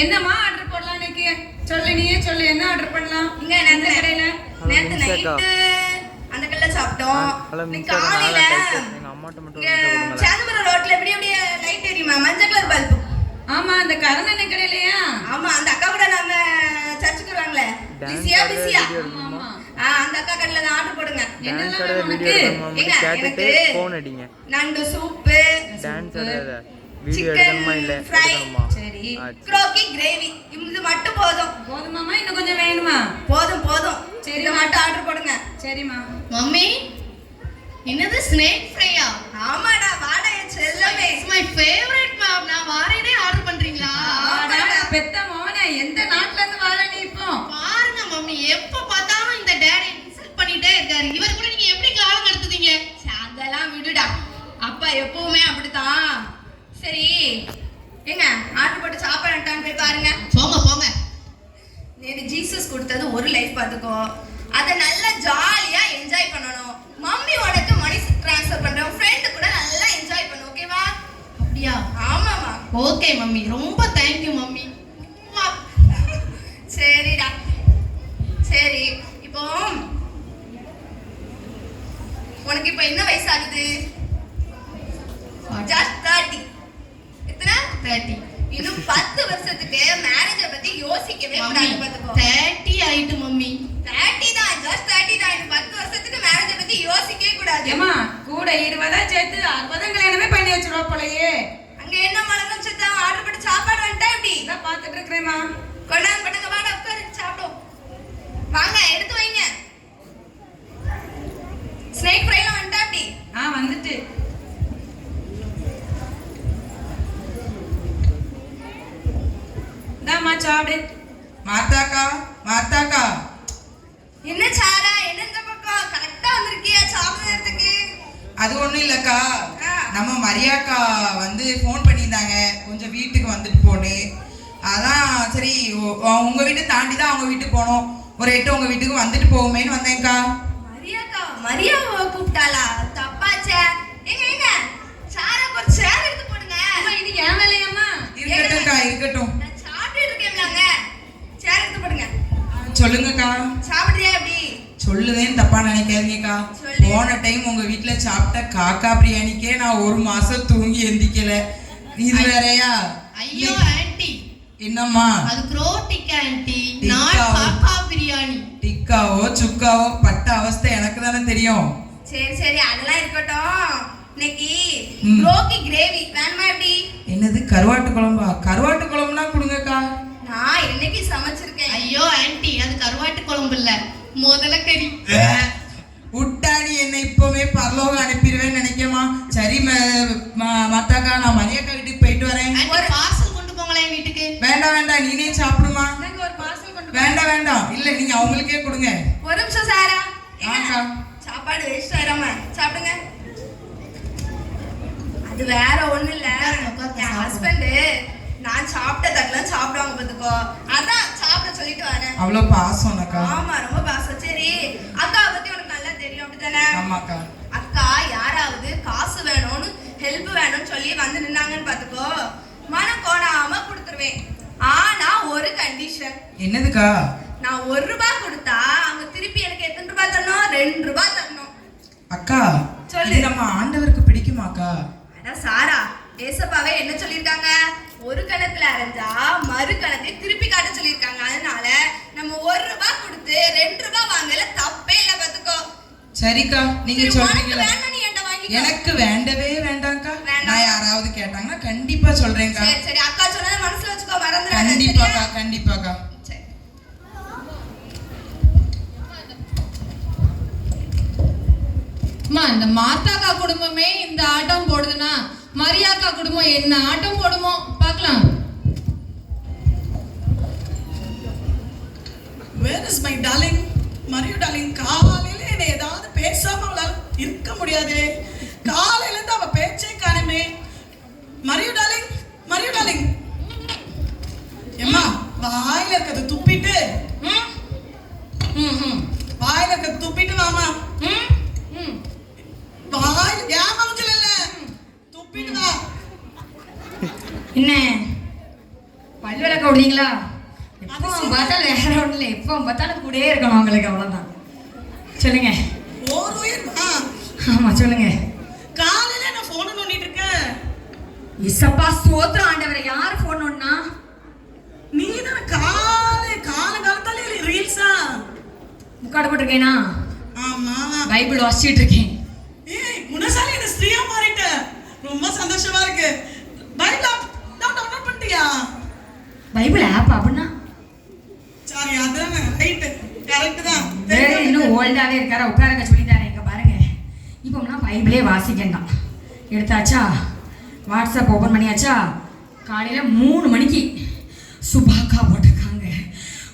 என்னம்மா ஆர்டர் போடலாம் இன்னைக்கு? சொல்லு, நீயே சொல்லு, என்ன ஆர்டர் பண்ணலாம்? இங்க எந்த கடையில? நேத்து நைட்டு அந்த கடையில சாப்பிட்டோம். இன்னைக்கு காலையில சேந்தமரம் ரோட்ல எப்படி அப்படியே லைட் எரியுமா, மஞ்சள் கலர் பல்பு. ஆமா, அந்த கரணனை கடையிலயா? ஆமா, அந்த அக்கா கூட நாங்க சர்ச்சுக்கு வருவாங்களே, பிஸியா ஆமா. அந்த அக்கா கடையில தான் ஆர்டர் போடுங்க. என்னெல்லாம் வேணும் உனக்கு? எங்க எனக்கு போன் அடிங்க. நண்டு சூப்பு, சிக்கன் ஃப்ரை, சரி, க்ரோக்கி கிரேவி, இது மட்டும் போதும். போதுமாமா? இன்னும் கொஞ்சம் வேணுமா? போதும். சரி, இதை மட்டும் ஆர்டர் போடுங்க. சரிம்மா. மம்மி, என்னது ஸ்னேக் ஃப்ரையா? ஆமாடா, வாடா என் செல்லமே. It's my favourite ma'am. நான் வாரேனே ஆர்டர் பண்றீங்களா? ஆடா, பெத்த மோனே, எந்த நாட்டுல இருந்து வர நீ இப்போ? பாருங்க மம்மி, எப்ப பார்த்தாலும் இந்த டாடி இன்சல்ட் பண்ணிட்டே இருக்காரு. இவர் கூட நீங்க எப்படி காலம் நடத்துதீங்க? அதெல்லாம் விடுடா, அப்பா எப்பவுமே அப்படித்தான். சரி, ஏங்க ஆர்டர் போட்டு சாப்பாடுட்டான்னு போய் பாருங்க. போங்க. நேத்து ஜீசஸ் கொடுத்தது ஒரு லைஃப் பார்த்துக்கோ. அதை நல்லா ஜாலியா என்ஜாய் பண்ணணும். மம்மி உனக்கு மணி ட்ரான்ஸ்ஃபர் பண்றேன், ஃப்ரெண்டு கூட நல்லா என்ஜாய் பண்ணு, ஓகேவா? அப்படியா? ஆமாமா. ஓகே மம்மி, ரொம்ப தேங்க்யூ மம்மி. சரிடா. சரி, இப்போ உனக்கு இப்போ என்ன வயசு ஆகுது? ஜஸ்ட் 30. எத்தனை? 30. இன்னும் 10 வருஷத்துக்கு மேரேஜை பத்தி யோசிக்கவே கூடாது, பாத்துக்கோ. 30 ஆயிட்டு மம்மி. 30 தான், ஜஸ்ட் 30 தான். இன்னும் 10 வருஷத்துக்கு மேரேஜை பத்தி யோசிக்கவே கூடாது. ஏமா, கூட 20 சேர்த்து 60 கல்யாணமே பண்ணி வச்சிருவா போலயே. அங்க என்ன மலர்ந்து சுத்தா ஆர்டர் போட்டு சாப்பாடு வந்துட்டா எப்படி? இதான் பாத்துட்டு இருக்கிறேம்மா. கொண்டாங்க வாடா, உட்காரு சாப்பிடும். வாங்க, எடுத்து வைங்க. ஸ்னேக் ஃப்ரைலாம் வந்துட்டா எப்படி? வந்துட்டு. தாமா சாப்பிடு. மாத்தாக்கா என்ன சாரா, என்ன இந்த பக்கம் கரெக்டா வந்திருக்கியா சாப்பிட நேரத்துக்கு? அது ஒண்ணும் இல்லக்கா, நம்ம மரியாக்கா வந்து ஃபோன் பண்ணியிருந்தாங்க, கொஞ்சம் வீட்டுக்கு வந்துட்டு போனு. அதான் சரி, உங்க வீட்டை தாண்டி தான் அவங்க வீட்டுக்கு போனோம். ஒரு 8 உங்க வீட்டுக்கு வந்துட்டு போவோமேன்னு வந்தேன்க்கா. மரியாவை கூப்பிட்டாளா? தப்பாச்சே. ஏங்க சாராக்கு ஒரு சேர் எடுத்து போடுங்க. இது ஏன் வேலையாம்மா? இருக்கட்டும். நான் சாப்பிட்டு இருக்கேன்லாங்க, சேர் எடுத்து போடுங்க. சொல்லுங்கக்கா. சாப்பிடுறியா எப்படி? சொல்லுதேன்னு தப்பா நினைக்காதீங்கக்கா. போன டைம் உங்க வீட்டுல சாப்பிட்ட காக்கா பிரியாணிக்கே நான் 1 மாசம் தூங்கி எந்திக்கல. இது வேறயா? ஐயோ ஆன்ட்டி, என்னம்மா? அது க்ரோட்டிக்கா ஆன்ட்டி, நாட் காக்கா பிரியாணி. டிக்காவோ சுக்காவோ பட்ட அவஸ்தை எனக்கு தானே தெரியும். சரி, அதெல்லாம் இருக்கட்டும். இன்னைக்கு ரோக்கி கிரேவி வேணுமா எப்படி? என்னது, கருவாட்டு குழம்பா? கருவாட்டு குழம்புனா கொடுங்கக்கா. நான் இன்னைக்கு சமைச்சிருக்கேன். ஐயோ ஆன்ட்டி, அது கருவாட்டு குழம்பு இல்ல, முதல்ல கறி. உட்டாடி என்ன இப்பவே பரலோகம் அனுப்பிடுவேன்னு நினைக்கமா? சரி மத்தாக்கா, நான் மரியாக்கா வீட்டுக்கு போயிட்டு வரேன். ஒரு பார்சல் கொண்டு போங்களேன் வீட்டுக்கு. வேண்டாம், நீனே சாப்பிடுமா. ஒரு பார்சல் கொண்டு வேண்டாம், இல்ல நீங்க அவங்களுக்கே கொடுங்க. ஒரு நிமிஷம் சாரா, ஆக்கா. சாப்பாடு வேஸ்ட் ஆயிராம சாப்பிடுங்க. அது வேற ஒண்ணு இல்ல, என் ஹஸ்பண்ட் நான் சாப்பிட்ட தட்டலாம் சாப்பிடுவாங்க பாத்துக்கோ, அதான் சாப்பிட சொல்லிட்டு வரேன். அவ்வளவு பாசம் அக்கா. ஆமா, ரொம்ப பாசம். சரி, அக்காவை பத்தி உனக்கு நல்லா தெரியும் அப்படித்தானே? ஆமாக்கா. அக்கா யாராவது காசு வேணும்னு ஹெல்ப் வேணும்னு சொல்லி வந்து நின்னாங்கன்னு பாத்துக்கோ, மனம் கோணாம கொடுத்துருவேன். ஆனா ஒரு கண்டிஷன். என்னதுக்கா? நான் 1 ரூபாய் கொடுத்தா அவங்க திருப்பி எனக்கு எத்தனை ரூபாய் தரணும்? 2 ரூபாய் தரணும். அக்கா சொல்லு. இது நம்ம ஆண்டவருக்கு பிடிக்குமாக்கா? அட சாரா, ஏசப்பாவே என்ன சொல்லியிருக்காங்க? ஒரு கணக்குல அரைஞ்சா மறு கணக்கை திருப்பி காட்ட சொல்லியிருக்காங்க. அதனால நம்ம 1 ரூபாய் கொடுத்து 2 ரூபாய் வாங்கல தப்பே இல்ல பாத்துக்கோ. சரிக்கா, நீங்க சரி, உனக்கு சொல்றீங்களா? வேணா நீ என்கிட்ட வாங்கிக்கோ. எனக்கு வேண்டவே வேண்டாம்க்கா. வேண்டாம். நான் யாராவது கேட்டாங்கன்னா கண்டிப்பா சொல்றேன்க்கா. சரி சரி, அக்கா சொன்னதை மனசுல வச்சுக்கோ, மறந்துடாத. கண்டிப்பாக்கா கண்டிப்பாக்கா. சரி. அம்மா, இந்த மார்த்தாக்கா குடும்பமே இந்த ஆட்டம் போடுதுன்னா மரியாக்கா குடும்பம் என்ன ஆட்டம் போடுமோ பார்க்கலாம். Where is my darling? மரியு டார்லிங், காலையில என்னை ஏதாவது பேசாம அவளால இருக்க முடியாது. காலையில இருந்து அவ பேச்சே காணுமே. மரியு டார்லிங், மரியு டார்லிங். எம்மா, வாயில இருக்கிறது துப்பிட்டு வாயில இருக்கிறது துப்பிட்டு வாமா. வாயில ஏமா இல்ல துப்பிட்டு வா. என்ன பல் விளக்க விடுறீங்களா? எப்போ பார்த்தாலும் வேற ஒன்றும் இல்லை, எப்போ பார்த்தாலும் கூடயே இருக்கணும் உங்களுக்கு, அவ்வளோதான். சொல்லுங்க. ஒரு உயிர் வா. ஆமா சொல்லுங்க. காலையில நான் போன் நோண்டிட்டு இருக்கேன். இசப்பா சோத்திரம் ஆண்டவரை, யார் போன் ஒண்ணா? நீ தான் காலத்தாலே ரீல்ஸா முக்காடு போட்டிருக்கேனா? ஆமா. பைபிள் வாசிச்சுட்டு இருக்கேன். ஏய், முனசாலி என்ன ஸ்திரீயா மாறிட்ட. ரொம்ப சந்தோஷமா இருக்கு. பைபிள் டவுன்லோட் பண்ணிட்டியா? பைபிள் ஆப் அப்படின்னா? சரி, அதானே ரைட், கரெக்ட் தான். இன்னும் ஓல்டாவே இருக்காரா? உட்காருங்க சொல்லிட்டாரு. இங்க பாருங்க, இப்போ பைபிளே வாசிக்கண்டாம். எடுத்தாச்சா, வாட்ஸ்அப் ஓபன் பண்ணியாச்சா, காலையில 3 மணிக்கு சுபாக்கா போட்டிருக்காங்க,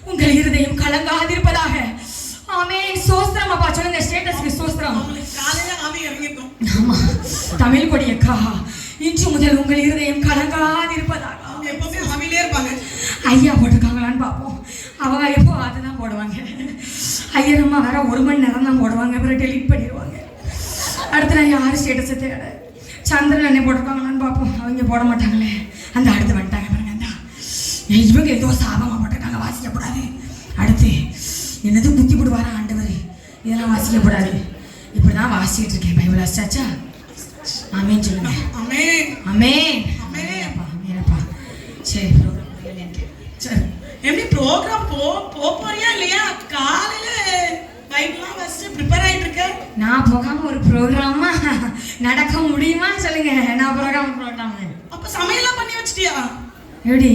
உங்கள் இருதயம் கலங்காதிருப்பதாக. ஆமென், சோஸ்திரம். அப்பா சொல்லுங்க, ஸ்டேட்டஸ்க்கு சோஸ்திரம். காலையில ஆவி இறங்கிட்டோம். ஆமா, தமிழ் கொடி அக்கா, இன்று முதல் உங்கள் இருதயம் கலங்காதிருப்பதாக. அவங்க எப்பவுமே ஆவிலே இருப்பாங்க. ஐயா போட்டிருக்காங்களான்னு பார்ப்போம். அவங்க எப்போ அதுதான் போடுவாங்க. ஐயர் அம்மா வேற 1 மணி நேரம் தான் போடுவாங்க, அப்புறம் டெலிட் பண்ணிடுவாங்க. அடுத்த நான் யார் ஸ்டேட்டஸை தேட? சந்திரன் என்ன போட்டிருக்காங்களான்னு பார்ப்போம். அவங்க போட மாட்டாங்களே. அந்த அடுத்து வந்துட்டாங்க பாருங்க, அந்த இவங்க ஏதோ சாபமாக போட்டிருக்காங்க, வாசிக்கப்படாது. அடுத்து என்னது புத்தி போடுவாரா ஆண்டவர், இதெல்லாம் வாசிக்கப்படாது. இப்படி தான் வாசிக்கிட்டு இருக்கேன். பைபிள் வாசிச்சாச்சா? ஆமேன்னு சொல்லுங்க. ஆமென். ஆமென். ஆமென். ஆமென்ப்பா. சரி, சரி, எப்படி ப்ரோக்ராம் போறியா இல்லையா? காலையில பைபிள்லாம் வாசிச்சு ப்ரிப்பேர் ஆயிட்டு இருக்க. நான் போகாம ஒரு ப்ரோக்ராமா நடக்க முடியுமா சொல்லுங்க? நான் ப்ரோக்ராம் அப்ப சமையல்லாம் பண்ணி வச்சிட்டியா? எப்படி?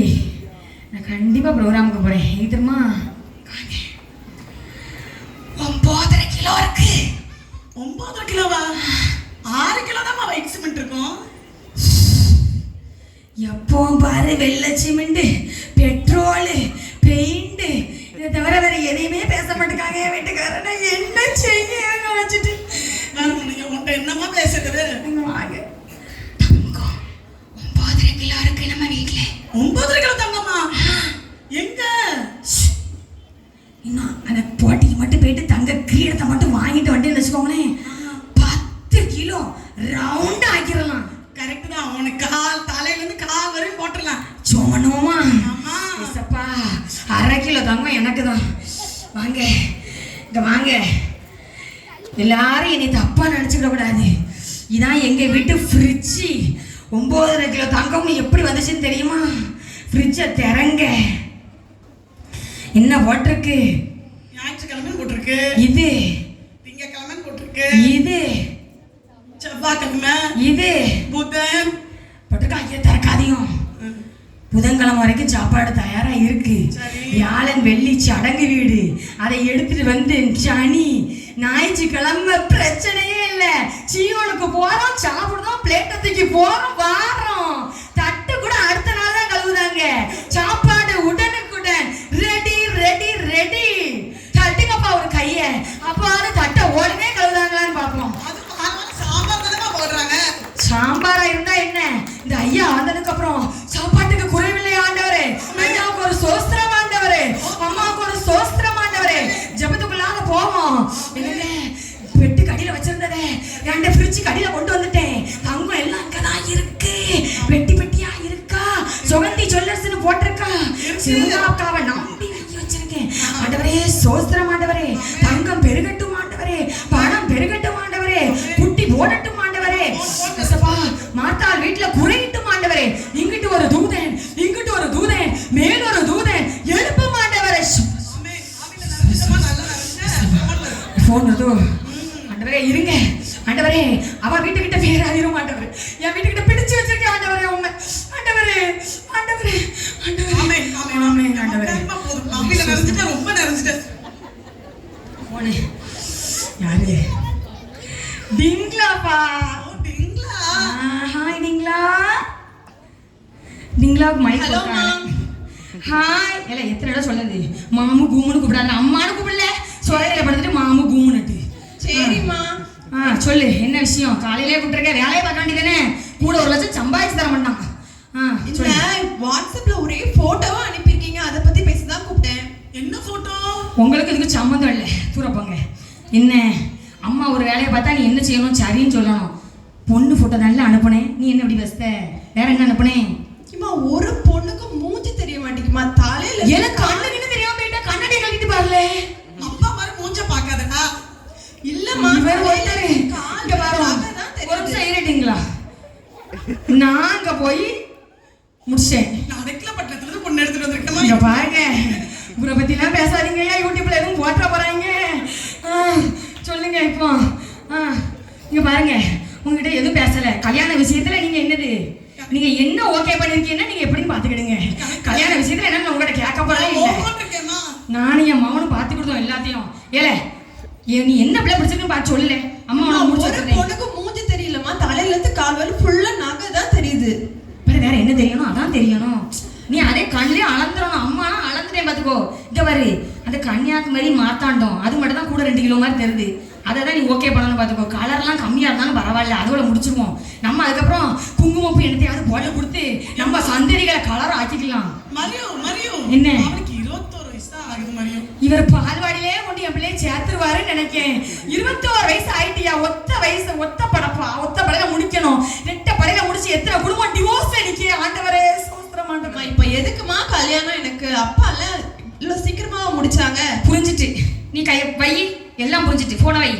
நான் கண்டிப்பா ப்ரோக்ராமுக்கு போறேன். இதுமா 9.5 கிலோ இருக்கு. 9.5 கிலோவா? 6 கிலோ தான் வைட் சிமெண்ட் இருக்கும். எப்போ பாரு வெள்ளை சிமெண்ட், பெட்ரோல், பெயிண்ட், இதை தவிர வேற எதையுமே பேச மாட்டேங்காங்க என் வீட்டுக்காரன். நான் என்ன செய்ய வச்சுட்டு உன்ட்ட என்னமா பேசுறது? வாங்க தங்கம், 9.5 கிலோ இருக்கு நம்ம வீட்டுல. 9.5 கிலோ தங்கம்மா? எங்க? இன்னும் அந்த போட்டிக்கு மட்டும் போயிட்டு தங்க கிரீடத்தை மட்டும் வாங்கிட்டு வந்துட்டு வச்சுக்கோங்களேன், 10 கிலோ ரவுண்டா ஆக்கிடலாம். கரெக்ட் தான். அவனுக்கு தலையில இருந்து கால் வரையும் போட்டுடலாம். சோமனோமா? ஆமா. ஏசப்பா, 1/2 கிலோ தங்கம் எனக்கு தான். வாங்க இங்க வாங்க. எல்லாரும் என்னை தப்பா நினைச்சுக்க கூடாது. இதான் எங்க வீட்டு ஃப்ரிட்ஜ். 9.5 கிலோ தங்கம் எப்படி வந்துச்சுன்னு தெரியுமா? ஃப்ரிட்ஜை திறங்க, என்ன போட்டிருக்கு? ஞாயிற்றுக்கிழமை போட்டிருக்கு. இது திங்கக்கிழமை போட்டிருக்கு. இது செவ்வாய்க்கிழமை. இது புதன் போட்டிருக்காங்க. திறக்காதையும். புதன்கிழமை வரைக்கும் சாப்பாடு தயாரா இருக்கு. வியாழன் வெள்ளி சடங்கு வீடு, அதை எடுத்துட்டு வந்து சனி ஞாயிற்றுக்கிழமை பிரச்சனையே இல்லை. சீவனுக்கு போறோம், சாப்பிடுறோம், பிளேட்டை தூக்கி போறோம், வாரோம். தட்டு கூட அடுத்த நாள் தான் கழுவுதாங்க. சாப்பாடு உடனுக்குடன் ரெடி ரெடி ரெடி. தட்டுங்கப்பா ஒரு கைய. அப்போ தட்டை உடனே கழுவுதாங்களான்னு பார்ப்போம். சாம்பார் தானே போடுறாங்க. சாம்பாரா இருந்தா என்ன, இந்த ஐயா வந்ததுக்கு அப்புறம் சாப்பாட்டுக்கு குறைவில்லை சோஸ்திரம் ஆண்டவரே. தங்கம் பெருகட்டும் ஆண்டவரே, பணம் பெருகட்டும் ஆண்டவரே, குட்டி போடட்டும் ஆண்டவரே. ஏசப்பா, மாத்தாள் வீட்டுல குறையிட்டும் ஆண்டவரே. இங்கிட்டு ஒரு தூதன், இங்கிட்டு ஒரு தூதன், மேல் ஒரு தூதன் எழுப்பும் ஆண்டவரே. போன் வருதோ ஆண்டவரே, இருங்க ஆண்டவரே. அவ வீட்டுக்கிட்ட பேராதிரும் ஆண்டவரே. என் வீட்டுக்கிட்ட பிடிச்சு வச்சிருக்கேன் ஆண்டவரே. உண்மை ஆண்டவரே, ஆண்டவரே, ஆண்டவரே. ஆமென் ஆண்டவரே. ரொம்ப நிறைஞ்சிட்டேன். போனே யாரு? டிங்லாப்பா. டிங்லா. ஹாய் டிங்லா. டிங்லாவுக்கு மைக் கொடுத்தாங்க. ஹாய். இல்ல எத்தனை இடம் சொல்லுது? மாமு கூமுன்னு கூப்பிடாங்க. அம்மானு கூப்பிடல. சொரையில படுத்துட்டு மாமு கூமுன்னுட்டு. சரிம்மா. சொல்லு, என்ன விஷயம்? காலையிலே கூப்பிட்டுருக்க, வேலையை பார்க்க வேண்டியதானே? கூட 1 லட்சம் சம்பாதிச்சு தர மாட்டாங்க. வாட்ஸ்அப்ல ஒரே போட்டோவா அனுப்பியிருக்கீங்க, அதை பத்தி பேசதான் கூப்பிட்டேன். என்ன போட்டோ? உங்களுக்கு இதுக்கு சம்மந்தம் இல்லை, தூரப்போங்க. என்ன அம்மா ஒரு வேலையை பார்த்தா நீ என்ன செய்யணும்? சரின்னு சொல்லணும். பொண்ணு போட்டோ நல்லா அனுப்புனேன், நீ என்ன இப்படி பேசுத? வேற என்ன அனுப்புனேன்? ஒரு பொண்ணுக்கு மூஞ்சி தெரிய மாட்டேங்குமா? தலையில எனக்கு கண்ணுக்கு தெரியாம போயிட்டா கண்ணாடியை கட்டிட்டு பாருல. அப்பா மாதிரி மூஞ்ச பாக்காதடா. இல்லம்மா, வேற ஒருத்தர் இங்க பாருங்க. ஒரு நிமிஷம் இருட்டீங்களா? நான் அங்க போய் முடிச்சேன். நான் ரெக்லப்பட்டத்துல இருந்து பொண்ணு எடுத்துட்டு வந்திருக்கேன். இங்க பாருங்க, இவரை பத்தி எல்லாம் பேசாதீங்க. யூடியூப்ல எதுவும் போட்ட போறாங்க. சொல்லுங்க இப்போ. இங்க பாருங்க, உங்ககிட்ட எதுவும் பேசல. கல்யாண விஷயத்துல நீங்க என்னது, நீங்க என்ன ஓகே பண்ணிருக்கீங்கன்னா நீங்க எப்படின்னு பாத்துக்கிடுங்க. கல்யாண விஷயத்துல என்ன உங்ககிட்ட கேட்க போறதே இல்ல. நானும் என் மகனும் பாத்து கொடுத்தோம் எல்லாத்தையும். ஏல நீ என்ன பிள்ளை பிடிச்சிருக்குன்னு பார்த்து சொல்லல. அம்மா ஒரு பொண்ணுக்கு மூஞ்சி தெரியலமா, தலையில இருந்து கால் வரை ஃபுல்லா நகை தான் தெரியுது. வேற என்ன தெரியணும்? அதான் தெரியணும். நீ அதே கண்ணிலே அளந்துடணும். அம்மா அளந்துட்டேன் பாத்துக்கோ. இங்க பாரு, அந்த கன்னியாகுமரி மாத்தாண்டோம், அது மட்டும் தான் கூட 2 கிலோ மாதிரி தெரியுது. அதை தான் நீ ஓகே பண்ணணும் பாத்துக்கோ. கலர்லாம் கம்மியா இருந்தாலும் பரவாயில்ல, அதோட முடிச்சிருவோம். நம்ம அதுக்கப்புறம் குங்குமப்பூ என்னத்தையாவது போட்டு கொடுத்து நம்ம சந்ததிகளை கலர் ஆக்கிக்கலாம். என்ன 21 வயசு தான் ஆகுது மரியம். இவர் பால்வாடியிலே கொண்டு என் பிள்ளையை சேர்த்துருவாருன்னு நினைக்கேன். 21 வயசு ஆயிட்டியா? ஒத்த வயசு, ஒத்த படப்பா, ஒத்த படையில முடிக்கணும். 2 படையில முடிச்சு எத்தனை குடும்பம் டிவோர்ஸ் நிக்க. ஆண்டவரே சோஸ்திரம் ஆண்டவரே. இப்ப எதுக்குமா கல்யாணம்? எனக்கு அப்பா எல்லாம் இவ்வளவு சீக்கிரமா முடிச்சாங்க. புரிஞ்சிட்டு நீ கைய வை, எல்லாம் புரிஞ்சிட்டு போன வை.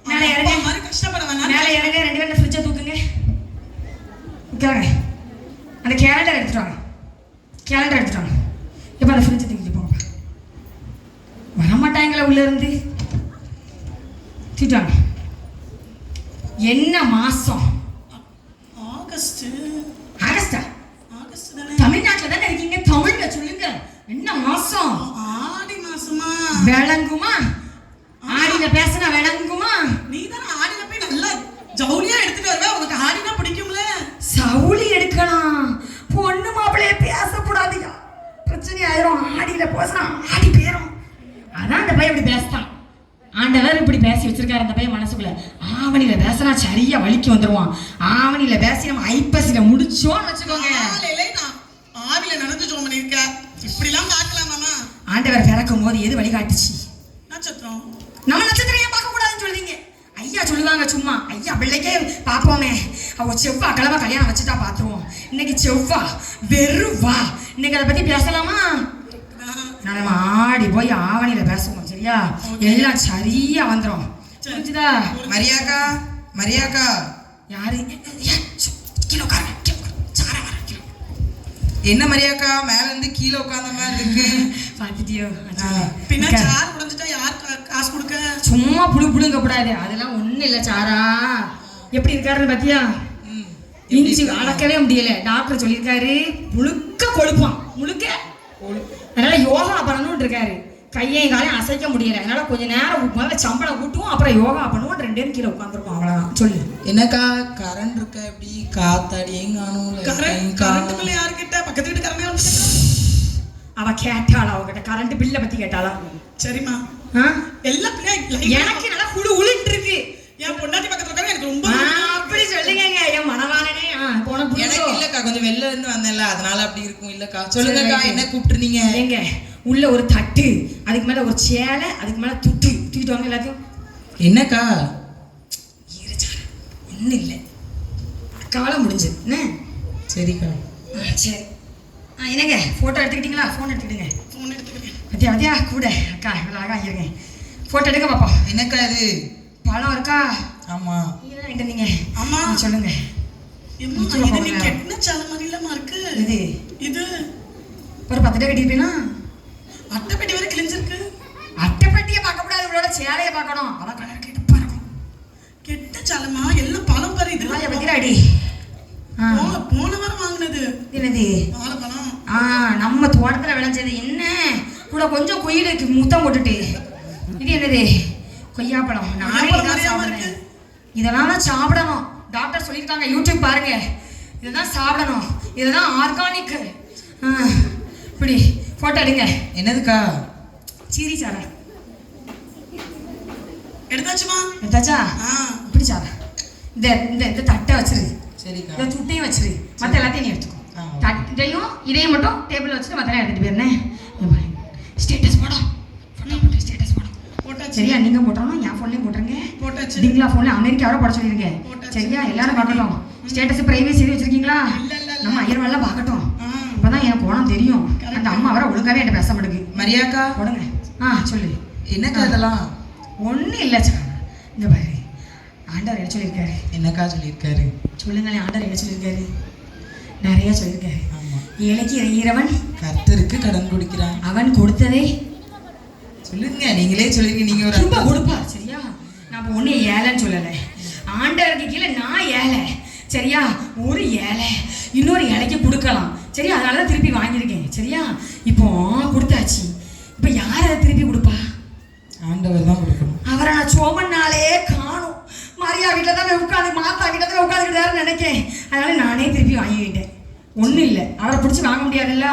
மேலே இறங்க, மாதிரி கஷ்டப்பட வேணாம். மேலே இறங்க. 2 பேரும் ஃப்ரிட்ஜை தூக்குங்க. உட்காருங்க. அந்த கேலண்டர் எடுத்துட்டு வாங்க. கேலண்டர் எடுத்துட்டு வாங்க. இப்போ அந்த ஃப்ரிட்ஜை தூக்கிட்டு போங்க. வரமாட்டாங்களா உள்ள இருந்து? தூக்கிட்டு வாங்க. என்ன மாசம்? ஆகஸ்ட். ஆகஸ்டா? ஆகஸ்ட் தானே? தமிழ்நாட்டுல தானே இருக்கீங்க, தமிழ்ல சொல்லுங்க. என்ன மாசம்? ஆடி மாசமா? விளங்குமா? ஆடியில பேசினா விளங்குமா? நீ தானே ஆடில போய் நல்லா ஜவுளியா எடுத்துட்டு வருவ. உனக்கு ஆடினா பிடிக்கும்ல? சவுளி எடுக்கலாம். பொண்ணு மாப்பிள்ளைய பேசக்கூடாதுயா, பிரச்சனை ஆயிரும். ஆடியில பேசினா ஆடி பேரும். அதான் அந்த பையன் இப்படி பேசுறான். ஆண்டவர் இப்படி பேசி வச்சிருக்காரு அந்த பையன் மனசுக்குள்ள. ஆவணியில பேசினா சரியா வலிக்கு வந்துருவான். ஆவணியில பேசி நம்ம ஐப்பசில முடிச்சோன்னு வச்சுக்கோங்க. நான் ஆவில நடந்து ஜோம் பண்ணிருக்கேன். இப்படி எல்லாம் பார்க்கலாமா? ஆண்டவர் பிறக்கும் போது எது வழிகாட்டுச்சு? நட்சத்திரம். நம்ம நட்சத்திரம் ஏன் பார்க்க கூடாதுன்னு சொல்றீங்க? ஐயா சொல்லுவாங்க சும்மா. ஐயா பிள்ளைக்கே பார்ப்போமே, அவ செவ்வாய் கிழமை கல்யாணம் வச்சுட்டா பார்த்துருவோம். இன்னைக்கு செவ்வாய் வெறுவா. இன்னைக்கு அதை பத்தி பேசலாமா? நம்ம ஆடி போய் ஆவணியில பேசுவோம், சரியா? எல்லாம் சரியா வந்துடும். புரிஞ்சுதா? மரியாக்கா, மரியாக்கா. யாரு? கிலோ காரங்க என்ன மரியாக்கா, மேல இருந்து கீழே உட்கார்ந்த மாதிரி இருக்கு. பாத்துட்டியோ? பின்ன சார் உடைஞ்சிட்டா யார் காசு கொடுக்க? சும்மா புடுங்க கூடாது. அதெல்லாம் ஒண்ணும் இல்ல. சாரா எப்படி இருக்காருன்னு பாத்தியா? இஞ்சி அளக்கவே முடியல. டாக்டர் சொல்லியிருக்காரு முழுக்க கொழுப்பான், முழுக்க. அதனால யோகா பண்ணணும்னு இருக்காரு. கையையும் காலையும் அசைக்க முடியல. அதனால கொஞ்ச நேரம் முதல்ல சம்பளம் கூட்டுவோம், அப்புறம் யோகா பண்ணுவோம். 2 பேரும் கீழே உட்காந்துருக்கோம். அவ்வளவுதான். சொல்லு. என்னக்கா கரண்ட் இருக்கா? எப்படி காத்தாடியும் காணும்? கரண்ட் பில் யாரு கிட்ட? பக்கத்து வீட்டுக்காரனே வந்து அவ கேட்டாளா? அவகிட்ட கரண்ட் பில்லை பத்தி கேட்டாளா? சரிம்மா. எல்லா பிள்ளையும் எனக்கு நல்லா குழு உளுன்னு இருக்கு. என் பொண்டாட்டி பக்கத்துல இருக்காங்க. எனக்கு ரொம்ப அப்படி சொல்லுங்க. என் மனவாளனே போன எனக்கு இல்லக்கா, கொஞ்சம் வெளில இருந்து வந்தேன்ல, அதனால அப்படி இருக்கும். இல்லக்கா சொல்லுங்கக்கா, என்ன கூப்பிட்டுருந்தீங்க? எங்க உள்ள ஒரு தட்டு, அதுக்கு மேல ஒரு சேலை, அதுக்கு மேல தூக்கிட்டு வாங்க எல்லாத்தையும். என்னக்கா? ஒன்றும் இல்லை, காலம் முடிஞ்சு. என்ன? சரிக்கா. சரி. என்னங்க ஃபோட்டோ எடுத்துக்கிட்டீங்களா? ஃபோன் எடுத்துக்கிட்டுங்க. ஃபோன் எடுத்துக்கிறேன். பத்தியா பத்தியா கூட அக்கா இவ்வளோ அழகா இருங்க. ஃபோட்டோ எடுக்க பார்ப்போம். என்னக்கா இது? பழம் இருக்கா? ஆமா. நீங்க தான் இருந்தீங்க. ஆமா. சொல்லுங்க. எம்மா, இது நீ கெட்டின சேலை மாதிரிலமா இருக்கு. இது இது ஒரு 10 டே கட்டிருப்பீனா? அட்டைப்பெட்டி வரை கிழிஞ்சிருக்கு. அட்டைப்பட்டியை பார்க்க கூடாது, இவளோட சேலையை பார்க்கணும். அதான் கலர் கெடுப்பா இருக்கும். கெட்ட சேலைமா, எல்லாம் பழம் பாரு. இது வாயை பத்திரா அடி. போன வாரம் வாங்கினது. என்னது? வாழைப்பழம். நம்ம தோட்டத்துல விளைஞ்சது. என்ன கூட கொஞ்சம் குயிலுக்கு முத்தம் போட்டுட்டு. இது என்னது? கொய்யாப்பழம். நானே இதான் சாப்பிடுறேன். இதெல்லாம் தான் சாப்பிடணும். டாக்டர் சொல்லியிருக்காங்க, யூடியூப் பாருங்க. இதுதான் சாப்பிடணும். இதுதான் ஆர்கானிக். இப்படி போட்டோ எடுங்க. என்னதுக்கா? சீரி சாரா எடுத்தாச்சுமா? எடுத்தாச்சா? இப்படி சாரா இந்த இந்த இந்த தட்டை வச்சிரு. சரிக்கா. இந்த துட்டையும் வச்சிரு. மற்ற எல்லாத்தையும் நீ எடுத்துக்கோ. தட்டையும் இதையும் மட்டும் டேபிள் வச்சுட்டு மற்றெல்லாம் எடுத்துட்டு போயிருந்தேன். ஸ்டேட்டஸ் போடும். ஸ்டேட்டஸ் போடும். சரியா? நீங்க போட்டுறணும், என் ஃபோன்லயும் போட்டுருங்க. போட்டாச்சு. டிங்லா ஃபோன்ல அமெரிக்காவோட போட சொல்லிருங்க. சரியா? எல்லாரும் பார்க்கட்டும். ஸ்டேட்டஸ் பிரைவேசி வச்சிருக்கீங்களா? நம்ம ஐயர்வாள்லாம் பார்க்கட்டும். இப்பதான் எனக்கு கோணம் தெரியும். அந்த அம்மா வர ஒழுங்காவே என்கிட்ட பேச மாட்டேங்குது. மரியாக்கா போடுங்க. சொல்லு. என்னக்கா இதெல்லாம்? ஒன்றும் இல்லை சார். இந்த பாரு, ஆண்டவர் என்ன சொல்லியிருக்காரு? என்னக்கா சொல்லியிருக்காரு? சொல்லுங்களேன். ஆண்டவர் என்ன சொல்லியிருக்காரு? நிறைய சொல்லியிருக்காரு. ஏழைக்கு இறையிறவன் கர்த்தருக்கு கடன் கொடுக்கிறான். அவன் கொடுத்ததே சொல்லுங்க. நீங்களே சொல்லிருக்கீங்க. நீங்க ஒரு திரும்ப கொடுப்பார். சரியா? நான் ஒண்ணு ஏழைன்னு சொல்லலை. ஆண்டவருக்கு கீழே நான் ஏழை. சரியா? ஒரு ஏழை இன்னொரு ஏழைக்கு கொடுக்கலாம். சரியா? அதனாலதான் திருப்பி வாங்கியிருக்கேன். சரியா? இப்போ கொடுத்தாச்சு. இப்ப யார் அதை திருப்பி கொடுப்பா? ஆண்டவர் தான் கொடுக்கணும். அவரை நான் சோமன்னாலே காணும். மரியா வீட்டில் தான் உட்காந்து, மாத்தா வீட்டில் தான் உட்காந்துக்கிட்டாருன்னு நினைக்கேன். அதனால நானே திருப்பி வாங்கிக்கிட்டேன். ஒன்றும் இல்லை, அவரை பிடிச்சி வாங்க முடியாதுல்ல,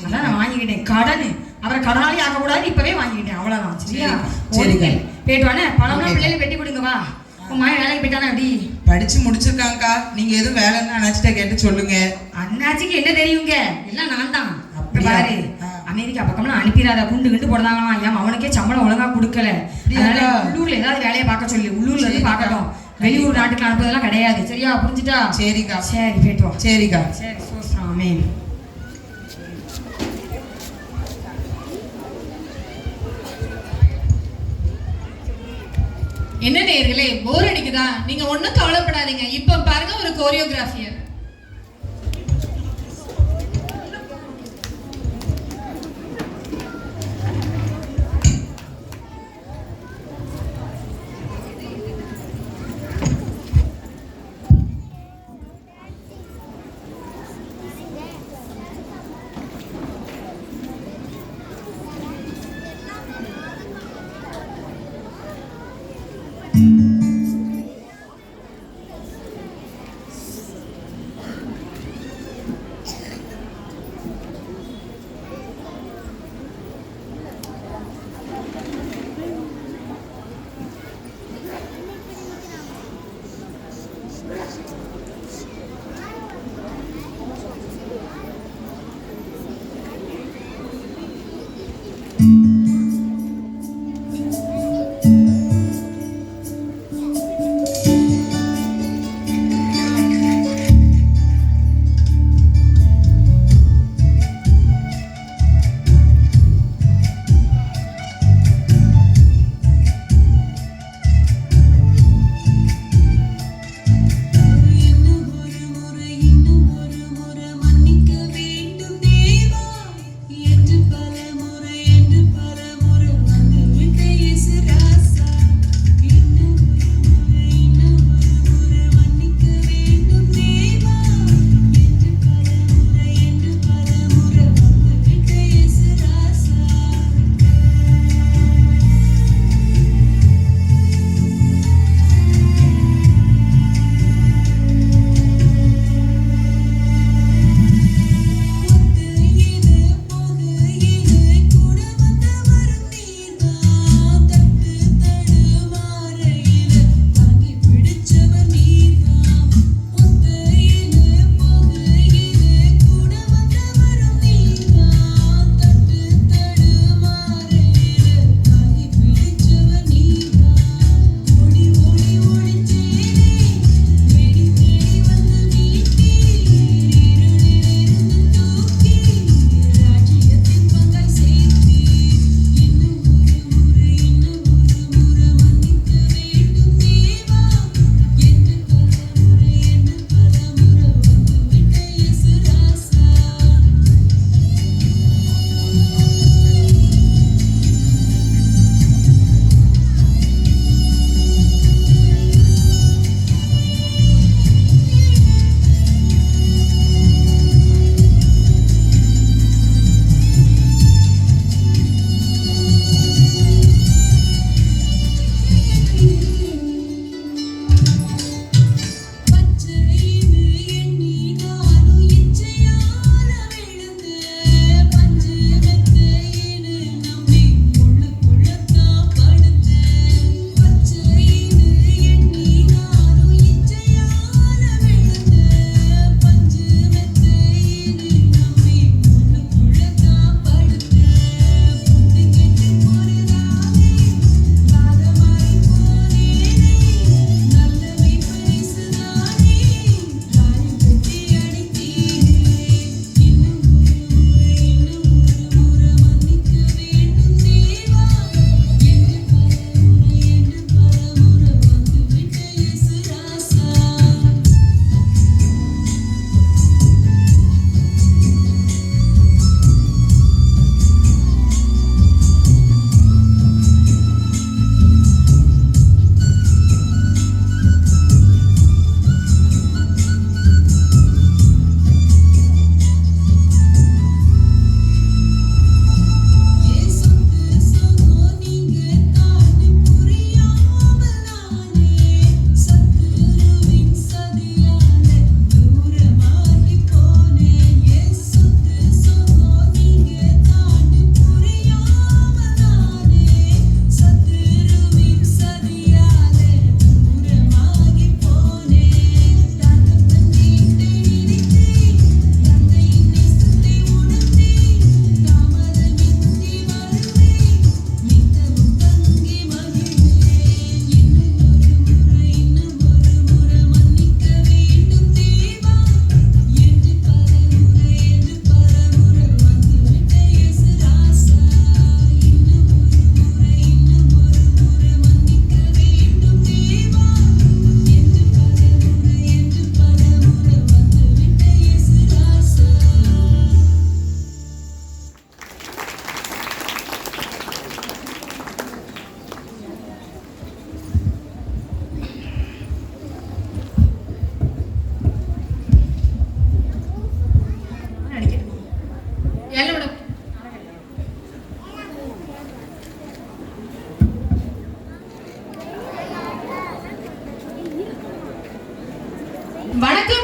அதான் நான் வாங்கிக்கிட்டேன். கடன் அவரை கடனாளி ஆகக்கூடாது, இப்பவே வாங்கிக்கிட்டேன். அவ்வளோதான். சரியா? சரிங்க. போயிட்டு வானே. பழம்லாம் பிள்ளைகளுக்கு வெட்டி கொடுங்க. வா, உன் மாய வேலைக்கு போயிட்டானா? அப்படி படிச்சு முடிச்சிருக்காங்கக்கா. நீங்க எதுவும் வேலைன்னு அண்ணாச்சிட்ட கேட்டு சொல்லுங்க. அண்ணாச்சிக்கு என்ன தெரியுங்க? எல்லாம் நான் தான். பாரு, அமெரிக்கா பக்கம்லாம் அனுப்பிடாத, குண்டு கிண்டு போடுதாங்களாம். ஏன் அவனுக்கே சம்பளம் ஒழுங்கா கொடுக்கல. அதனால உள்ளூர்ல ஏதாவது வேலையை பார்க்க சொல்லி, உள்ளூர்ல இருந்து பார்க்கட்டும். வெளியூர் நாட்டுக்கு அனுப்புறதெல்லாம் கிடையாது. சரியா? புரிஞ்சுட்டா? சரிக்கா. சரி, போயிட்டு வா. சரிக்கா. சரி, சோஸ்ராமே. என்ன நேயர்களே, போர் அடிக்குதா? நீங்க ஒன்றும் கவலைப்படாதீங்க. இப்போ பாருங்க ஒரு கோரியோகிராஃபியர்.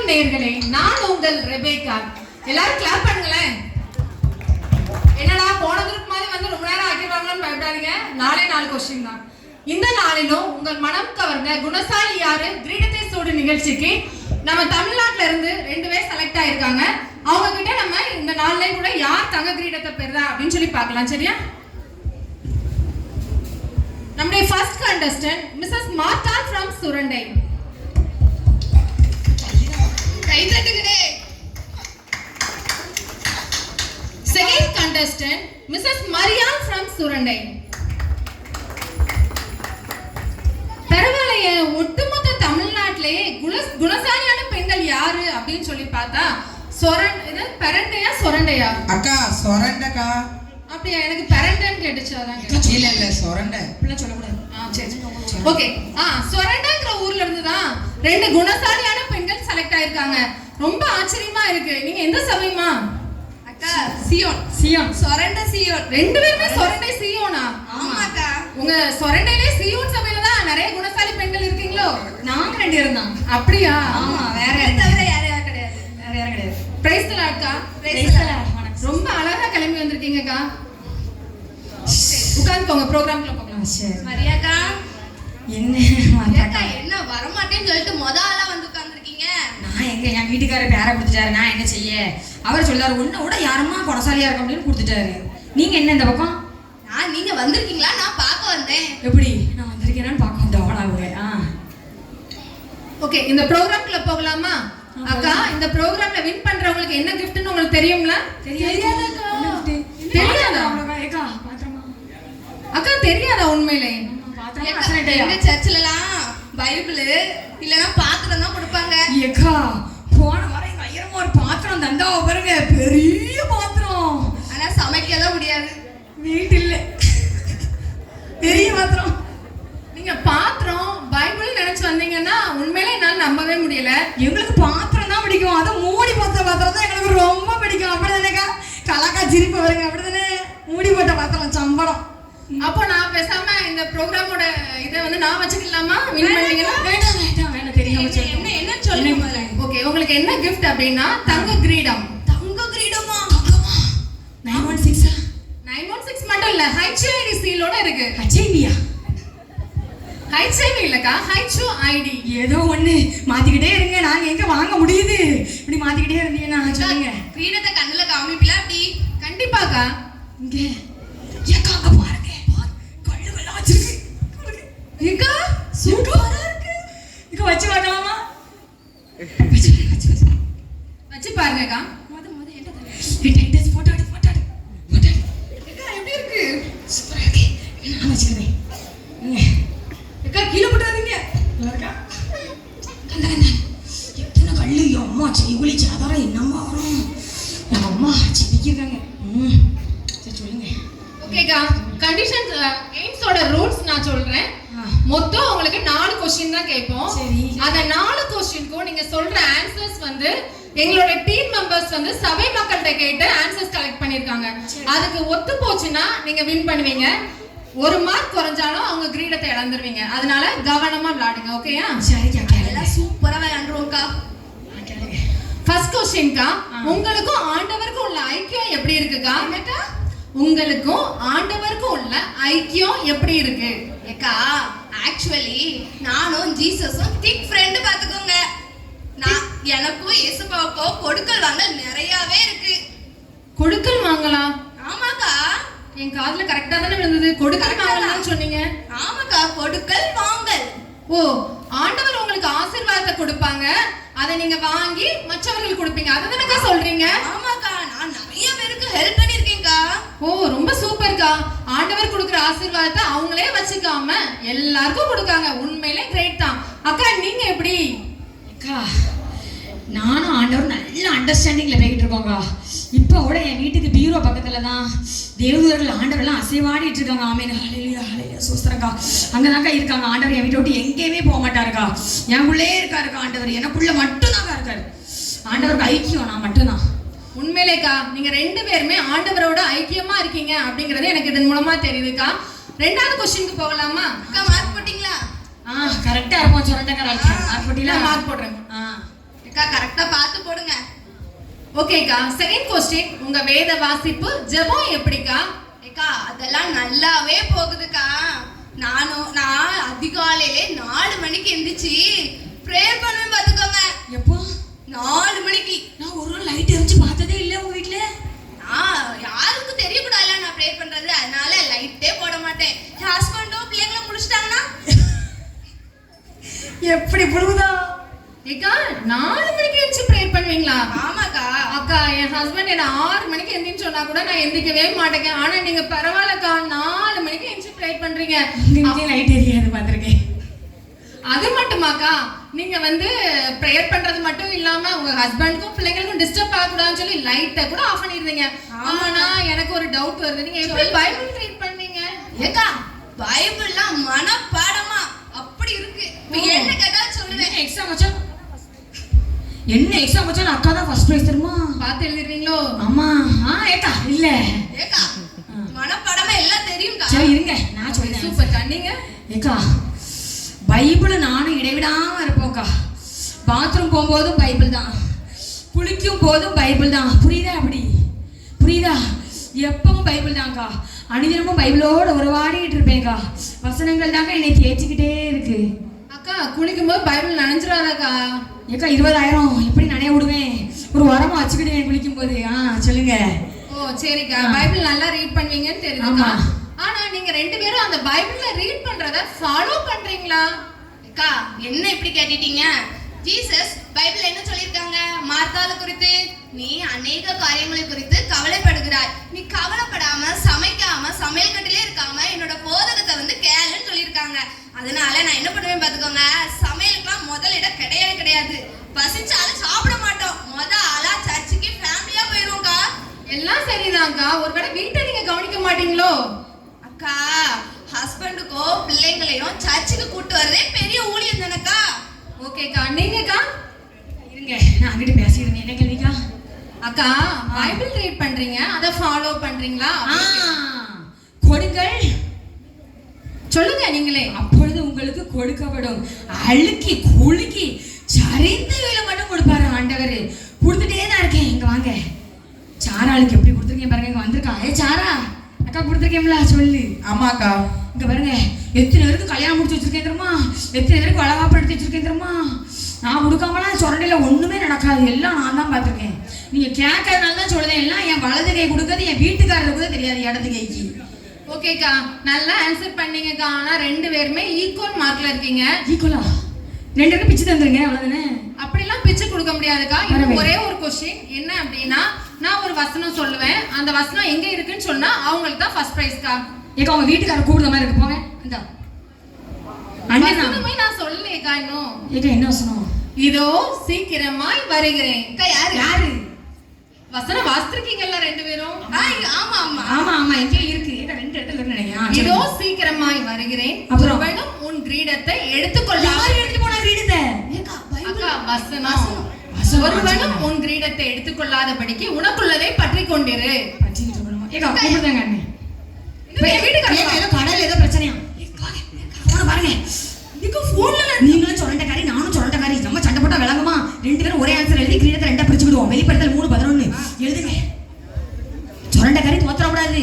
நேயர்களே, நான் உங்கள் ரெபேக்கா. எல்லாரும் கிளாப் பண்ணுங்களேன். என்னடா போன குரூப் மாதிரி வந்து ரொம்ப நேரம் ஆக்கிடுவாங்கன்னு பயப்படாதீங்க. 4 கொஸ்டின் தான். இந்த நாளிலும் உங்கள் மனம் கவர்ந்த குணசாலி யாரு கிரீடத்தை சூடு நிகழ்ச்சிக்கு நம்ம தமிழ்நாட்டுல இருந்து 2 பேர் செலக்ட் ஆயிருக்காங்க. அவங்க கிட்ட நம்ம இந்த நாள்லயும் கூட யார் தங்க கிரீடத்தை பெறுறா அப்படின்னு சொல்லி பார்க்கலாம். சரியா? நம்முடைய first contestant Mrs Martha from Surandai. கை தட்டுகிறே. Second contestant Mrs Mariyal from Surandai. பரவாயில்லையே, ஒட்டுமொத்த தமிழ்நாட்டிலேயே குணசாலியான பெண்கள் யாரு அப்படின்னு சொல்லி பார்த்தா பெரண்டையா சொரண்டையா? அக்கா சொரண்டக்கா. அப்படியா? எனக்கு பெரண்டைன்னு கேட்டுச்சு, அதான் கேட்டேன். இல்ல சொரண்டை இப்படிலாம் சொல்லக்கூடாது. சரி ஓகே. சொரண்டைங்கிற ஊர்ல இருந்து தான் 2 குணசாலியான பெண்கள் செலக்ட் ஆயிருக்காங்க. ரொம்ப ஆச்சரியமா இருக்கு. நீங்க எந்த சபைமா? அக்கா சியோன். சியோன். சொரண்ட சியோன். 2 பேருமே சொரண்டை சியோனா? ஆமாக்கா. உங்க சொரண்டையிலே சியோன் சபையில தான் நிறைய குணசாலி பெண்கள் இருக்கீங்களோ? நாங்க 2 பேரும் தான். அப்படியா? ஆமா, வேற தவிர யாரும் கிடையாது. வேற யாரும் கிடையாது. பிரைஸ் தி லார்ட்க்கா. ரொம்ப அழகா கிளம்பி வந்திருக்கீங்கக்கா. உட்கார்ந்துக்கோங்க, ப்ரோக்ராம்ல போகலாம். சரி. மரியாக்கா. என்ன மரியாக்கா என்ன வரமாட்டேன்னு சொல்லிட்டு ஆளா வந்து உட்கார்ந்துருக்கீங்க? நான் என் வீட்டுக்காரர் பேரை கொடுத்துட்டாரு. நான் என்ன செய்ய? அவர் சொல்லாரு உன்னை விட யாருமா குணசாலியா இருக்க அப்படின்னு கொடுத்துட்டாரு. நீங்க என்ன இந்த பக்கம்? நீங்க வந்திருக்கீங்களா? நான் பார்க்க வந்தேன். எப்படி நான் வந்திருக்கேன்னு பார்க்க வந்தேன். அவ்வளவு. ஓகே, இந்த ப்ரோக்ராம்க்குள்ள போகலாமா? அக்கா, இந்த ப்ரோக்ராம்ல வின் பண்றவங்களுக்கு என்ன கிஃப்ட்னு உங்களுக்கு தெரியும்ல? தெரியாதாக்கா? தெரியாதா? ஏக்கா பாத்திரமா? அக்கா தெரியாதா உண்மையிலே? எங்க சர்ச்சிலலாம் பைபிள் இல்லனா பாத்திரம் தான் கொடுப்பாங்க. ஏக்கா போன வாரம் எங்க ஐயரமா ஒரு பாத்திரம் தந்தாவ பாருங்க, பெரிய பாத்திரம். ஆனா சமைக்கதான் முடியாது. வீட்டில் பெரிய பாத்திரம். நீங்க பாத்திரம் பைபிள் நினைச்சு வந்தீங்கன்னா உண்மையிலே என்னால நம்பவே முடியல. எங்களுக்கு பாத்திரம் தான் பிடிக்கும். அதுவும் மூடி போட்ட பாத்திரம் தான் எங்களுக்கு ரொம்ப பிடிக்கும். அப்படிதானேக்கா? கலாக்கா சிரிப்பு வருங்க. அப்படிதானே? மூடி போட்ட பாத்திரம் சம்பளம். அப்போ நான் பேசாம இந்த ப்ரோக்ராமோட இதை வந்து நான் வச்சுக்கலாமா? வின் பண்ணீங்கன்னா? வேண்டாம் தெரியும். என்ன சொல்லுங்க முதல்ல. ஓகே, உங்களுக்கு என்ன கிஃப்ட் அப்படின்னா தங்க கிரீடம். தங்க கிரீடமா? 916 916 மட்டும் இல்ல, HID சீலோட இருக்கு. HID-யா? HID இல்லக்கா, HID. ஏதோ ஒண்ணு மாத்திக்கிட்டே இருங்க. நாங்க எங்க வாங்க முடியுது? இப்படி மாத்திக்கிட்டே இருந்தீங்கன்னா சொல்லுங்க. கிரீடத்தை கண்ணுல காமிப்பில அப்படி? கண்டிப்பாக்கா. இங்க ஏக்கா அங்க பாருங்க. கல்லுகள் வச்சிருக்கு. ஏக்கா சூப்பரா இருக்கு. இங்க வச்சு பார்க்கலாமா? வச்சு பாருங்கக்கா. டேட்டஸ் போட்டோ எடு. ஏக்கா எப்படி இருக்கு? சூப்பரா இருக்கு. நான் வச்சுக்கிறேன். ஏக்கா கீழே போடாதீங்க. நல்லா இருக்கா? கண்ட எத்தனை கல்லு. அம்மா செவிலி சாதாரண என்னம்மா வரும். என் அம்மா செவிக்கிறாங்க. சரி சொல்லுங்க. ஓகேக்கா, கண்டிஷன்ஸ் எய்ம்ஸோட ரூல்ஸ் நான் சொல்றேன். மொத்தம் உங்களுக்கு 4 क्वेश्चन தான் கேட்போம். சரி. அந்த 4 क्वेश्चनக்கும் நீங்க சொல்ற ஆன்சர்ஸ் வந்து எங்களோட டீம் மெம்பர்ஸ் வந்து சபை மக்கள்கிட்ட கேட்டு ஆன்சர்ஸ் கலெக்ட் பண்ணிருக்காங்க. அதுக்கு ஒத்து போச்சுன்னா நீங்க வின் பண்ணுவீங்க. 1 மார்க் குறைஞ்சாலும் அவங்க கிரீடத்தை இழந்துருவீங்க. அதனால கவனமா விளையாடுங்க. ஓகேயா? சரிக்கா. எல்லாம் சூப்பரா விளையாண்டுருவோம்க்கா. ஃபர்ஸ்ட் क्वेश्चनக்கா, உங்களுக்கும் ஆண்டவருக்கும் உள்ள ஐக்கியம் எப்படி இருக்குக்கா? என்னக்கா? உங்களுக்கும் ஆண்டவருக்கும் உள்ள ஐக்கியம் எப்படி இருக்கு? ஏக்கா ஆக்சுவலி நானும் ஜீசஸும் திக் ஃப்ரெண்ட் பாத்துக்கோங்க. நான் எனக்கும் இயேசுவுக்கும் கொடுக்கல் வாங்கல் நிறையவே இருக்கு. கொடுக்கல் வாங்கலாம்? ஆமாக்கா. என் காதுல கரெக்டா தானே விழுந்தது. கொடுக்கல் வாங்கலாம் சொன்னீங்க. ஆமாக்கா, கொடுக்கல் வாங்கல். ஓ, ஆண்டவர் உங்களுக்கு ஆசீர்வாதத்தை கொடுப்பாங்க, அதை நீங்க வாங்கி மற்றவர்களுக்கு கொடுப்பீங்க, அதுதானக்கா சொல்றீங்க? ஆமாக்கா, நான் நிறைய பேருக்கு ஹெல்ப் பண்ணிருக்கேன்க்கா. ஓ, ரொம்ப சூப்பர்க்கா. ஆண்டவர் கொடுக்குற ஆசீர்வாதத்தை அவங்களே வச்சுக்காம எல்லாருக்கும் கொடுக்காங்க. உண்மையிலே கிரேட் தான். அக்கா நீங்க எப்படி? அக்கா நானும் ஆண்டவர் நல்ல அண்டர்ஸ்டாண்டிங்ல போய்கிட்டு இருக்கோங்க. இப்போ கூட என் வீட்டுக்கு பீரோ பக்கத்துல தான் தேவதூர்கள் ஆண்டவர்லாம் அசைவாடிட்டு இருக்காங்க. ஆமேன் ஹல்லேலூயா ஹல்லேலூயா சோஸ்தரக்கா. அங்கதான்க்கா இருக்காங்க. ஆண்டவர் என் வீட்டை விட்டு எங்கேயுமே போக மாட்டாருக்கா. எனக்குள்ளே இருக்காருக்கா ஆண்டவர். எனக்குள்ள மட்டும்தான்க்கா இருக்காரு. ஆண்டவருக்கு ஐக்கியம் நான் மட்டும்தான். உண்மையிலேக்கா நீங்க 2 பேருமே ஆண்டவரோட ஐக்கியமா இருக்கீங்க அப்படிங்கறது எனக்கு இதன் மூலமா தெரியுதுக்கா. 2வது क्वेश्चनக்கு போகலாமா? அக்கா மார்க் போட்டீங்களா? கரெக்டா இருக்கும். சொரண்டக்கா மார்க் போட்டீங்களா? மார்க் போடுறேன். அக்கா கரெக்டா பார்த்து போடுங்க. ஓகேக்கா, செகண்ட் கொஸ்டின், உங்க வேத வாசிப்பு ஜெபம் எப்படிக்கா? ஏக்கா அதெல்லாம் நல்லாவே போகுதுக்கா. நான் அதிகாலையிலே 4 மணிக்கு எந்திரிச்சு ப்ரேயர் பண்ணுவேன் பார்த்துக்கோங்க. எப்போ 4 மணிக்கு. நான் ஒரு நாள் லைட் எரிஞ்சு பார்த்ததே இல்லை உங்க வீட்டுல. யாருக்கும் தெரியக்கூடாதுல நான் ப்ரேயர் பண்றது, அதனால லைட்டே போட மாட்டேன். என் ஹஸ்பண்டும் பிள்ளைங்களும் முடிச்சிட்டாங்கன்னா எப்படி புழுகுதா? ஏக்கா 4 மணிக்கு எந்திரிச்சு ப்ரேயர் பண்ணுவீங்களா? ஆமாக்கா. அக்கா, என் ஹஸ்பண்ட் என்ன 6 மணிக்கு எந்திரின்னு சொன்னா கூட நான் எந்திரிக்கவே மாட்டேங்க. ஆனா நீங்க பரவாயில்லக்கா, 4 மணிக்கு எந்திரிச்சு ப்ரேயர் பண்றீங்க. லைட் எரியாது பார்த்திருக்கேன். அது மட்டுமாக்கா, நீங்க வந்து ப்ரேயர் பண்றது மட்டும் இல்லாம உங்க ஹஸ்பண்டுக்கும் பிள்ளைங்களுக்கும் டிஸ்டர்ப் ஆகக்கூடாதுன்னு சொல்லி லைட்டை கூட ஆஃப் பண்ணிருந்தீங்க. ஆனா எனக்கு ஒரு டவுட் வருது, நீங்க எப்படி பைபிள் ரீட் பண்ணீங்க? ஏக்கா பைபிள்லாம் மனப்பாடமா அப்படி இருக்கு. என்ன கேட்டாலும் சொல்லுவேன். எக்ஸாம் வச்சா என்ன எக்ஸாம் வச்சா அக்கா தான் ஃபர்ஸ்ட் பிரைஸ் தருமா? பார்த்து எழுதிருவீங்களோ? ஆமா. ஏக்கா இல்ல ஏக்கா மனப்பாடமா எல்லாம் தெரியும்க்கா. சரி இருங்க நான் சொல்றேன். சூப்பர்க்கா. நீங்க? ஏக்கா பைபிள் நானும் இடைவிடாம இருப்போம்க்கா. பாத்ரூம் போகும்போதும் பைபிள் தான், குளிக்கும் போதும் பைபிள் தான். புரியுதா? அப்படி புரியுதா? எப்பவும் பைபிள் தான்க்கா. அனுதினமும் பைபிளோட உறவாடிட்டு இருப்பேன்க்கா. வசனங்கள் தாங்க என்னை தேய்ச்சிக்கிட்டே இருக்கு. அக்கா குளிக்கும் போது பைபிள் நனைஞ்சிடாதாக்கா? ஏக்கா 20,000 எப்படி நனைய விடுவேன்? ஒரு உரமா வச்சுக்கிடுவேன் குளிக்கும் போது. சொல்லுங்க. ஓ சரிக்கா, பைபிள் நல்லா ரீட் பண்ணுவீங்கன்னு தெரியுதுக்கா. ஆனா நீங்க 2 பேரும் அந்த பைபிள்ல ரீட் பண்றத ஃபாலோ பண்றீங்களா? அக்கா என்ன இப்படி கேட்டிட்டீங்க? ஜீசஸ் பைபிள் என்ன சொல்லியிருக்காங்க மார்த்தாள குறித்து? நீ அநேக காரியங்களை குறித்து கவலைப்படுகிறாய், நீ கவலைப்படாம சமைக்காம சமையல் கட்டிலே இருக்காம என்னோட போதகத்தை வந்து கேளுன்னு சொல்லியிருக்காங்க. அதனால நான் என்ன பண்ணுவேன் பார்த்துக்கோங்க, சமையலுக்குலாம் முதலிடம் கிடையாது. பசிச்சாலும் சாப்பிட மாட்டோம், ஆளா சர்ச்சுக்கு ஃபேமிலியா போயிருவோம்க்கா. எல்லாம் சரிதான்க்கா, ஒருவேளை வீட்டை நீங்க கவனிக்க மாட்டீங்களோ? அக்கா ஹஸ்பண்டுக்கோ பிள்ளைங்களையும் சர்ச்சுக்கு கூட்டு வரதே பெரிய ஊழியம் தானக்கா. ஓகேக்கா. நீங்கக்கா? இருங்க நான் அங்கிட்டு பேசிடுறேன். என்ன கேள்விக்கா? அக்கா பைபிள் ரீட் பண்றீங்க, அதை ஃபாலோ பண்றீங்களா? கொடுங்கள் சொல்லுங்க நீங்களே. அப்பொழுது உங்களுக்கு கொடுக்கப்படும். அழுக்கி குலுக்கி சரிந்த வேலை மட்டும் கொடுப்பாரு ஆண்டவர். கொடுத்துட்டே தான் இருக்கேன். இங்க வாங்க. சாராளுக்கு எப்படி கொடுத்துருக்கேன் பாருங்க. இங்க வந்திருக்கா. சாரா அக்கா கொடுத்துருக்கேன்ல சொல்லு. ஆமாக்கா. இங்க பாருங்க, எத்தனை பேருக்கு கல்யாணம் முடிச்சு வச்சிருக்கேன் தெரியுமா? எத்தனை பேருக்கு வளகாப்பு எடுத்து வச்சிருக்கேன் தெரியுமா? நான் கொடுக்காமலாம் சொரண்டையில ஒண்ணுமே நடக்காது. எல்லாம் நான் தான் பார்த்துருக்கேன். நீங்க கேட்கறதுனால தான் சொல்லுதேன். எல்லாம் என் வலது கை கொடுக்கறது என் வீட்டுக்காரருக்கு கூட தெரியாது, இடது கைக்கு. ஓகேக்கா, நல்லா ஆன்சர் பண்ணீங்கக்கா. ஆனா 2 பேருமே ஈக்குவல் மார்க்ல இருக்கீங்க. ஈக்குவலா? 2 பேரும் பிச்சு தந்துருங்க, அவ்வளவுதானே? அப்படிலாம் பிச்சு கொடுக்க முடியாதுக்கா. இன்னும் ஒரே ஒரு கொஸ்டின் என்ன அப்படின்னா, நான் ஒரு வசனம் சொல்லுவேன், அந்த வசனம் எங்க இருக்குன்னு சொன்னா அவங்களுக்கு தான் ஃபர்ஸ்ட் பிரைஸ்க்கா. ஏக்கா உங்க வீட்டுக்காரர் கூப்பிடுற மாதிரி இருக்கு, போங்க. இந்த வசனமே நான் சொல்லலையேக்கா இன்னும். ஏக்கா என்ன வசனம்? இதோ சீக்கிரமாய் வருகிறேன். அக்கா யாரு? வசனம் வாசிச்சிருக்கீங்கல்ல 2 பேரும்? ஆமா ஆமா ஆமா ஆமா எங்கே இருக்கு? ஏக்கா 2 இடத்துல இருக்கு நினைக்கிறேன். இதோ சீக்கிரமாய் வருகிறேன், ஒருவனும் உன் கிரீடத்தை எடுத்துக்கொள்ள. யார் எடுத்து போனா கிரீடத்தை? அக்கா வசனம். ஒருவனும் உன் கிரீடத்தை எடுத்துக்கொள்ளாதபடிக்கு உனக்குள்ளதை பற்றி கொண்டிரு. பற்றிக்கிட்டு இருக்கணும். ஏக்கா கூப்பிடுங்க அண்ணே. வீட்டுக்கு கடையில் ஏதோ பிரச்சனையா? பாருங்க நீங்களும் சொல்லட்டக்காரி நானும் சொல்லட்டக்காரி. நம்ம சண்டை போட்டா விளங்குமா? 2 பேரும் ஒரே ஆன்சர் எழுதி கிரீடத்தை 2 பிரிச்சுக்கிடுவோம். வெளிப்படுத்தல் 3:11 எழுதுங்க. சொல்லட்டக்காரி தோத்தரக்கூடாது.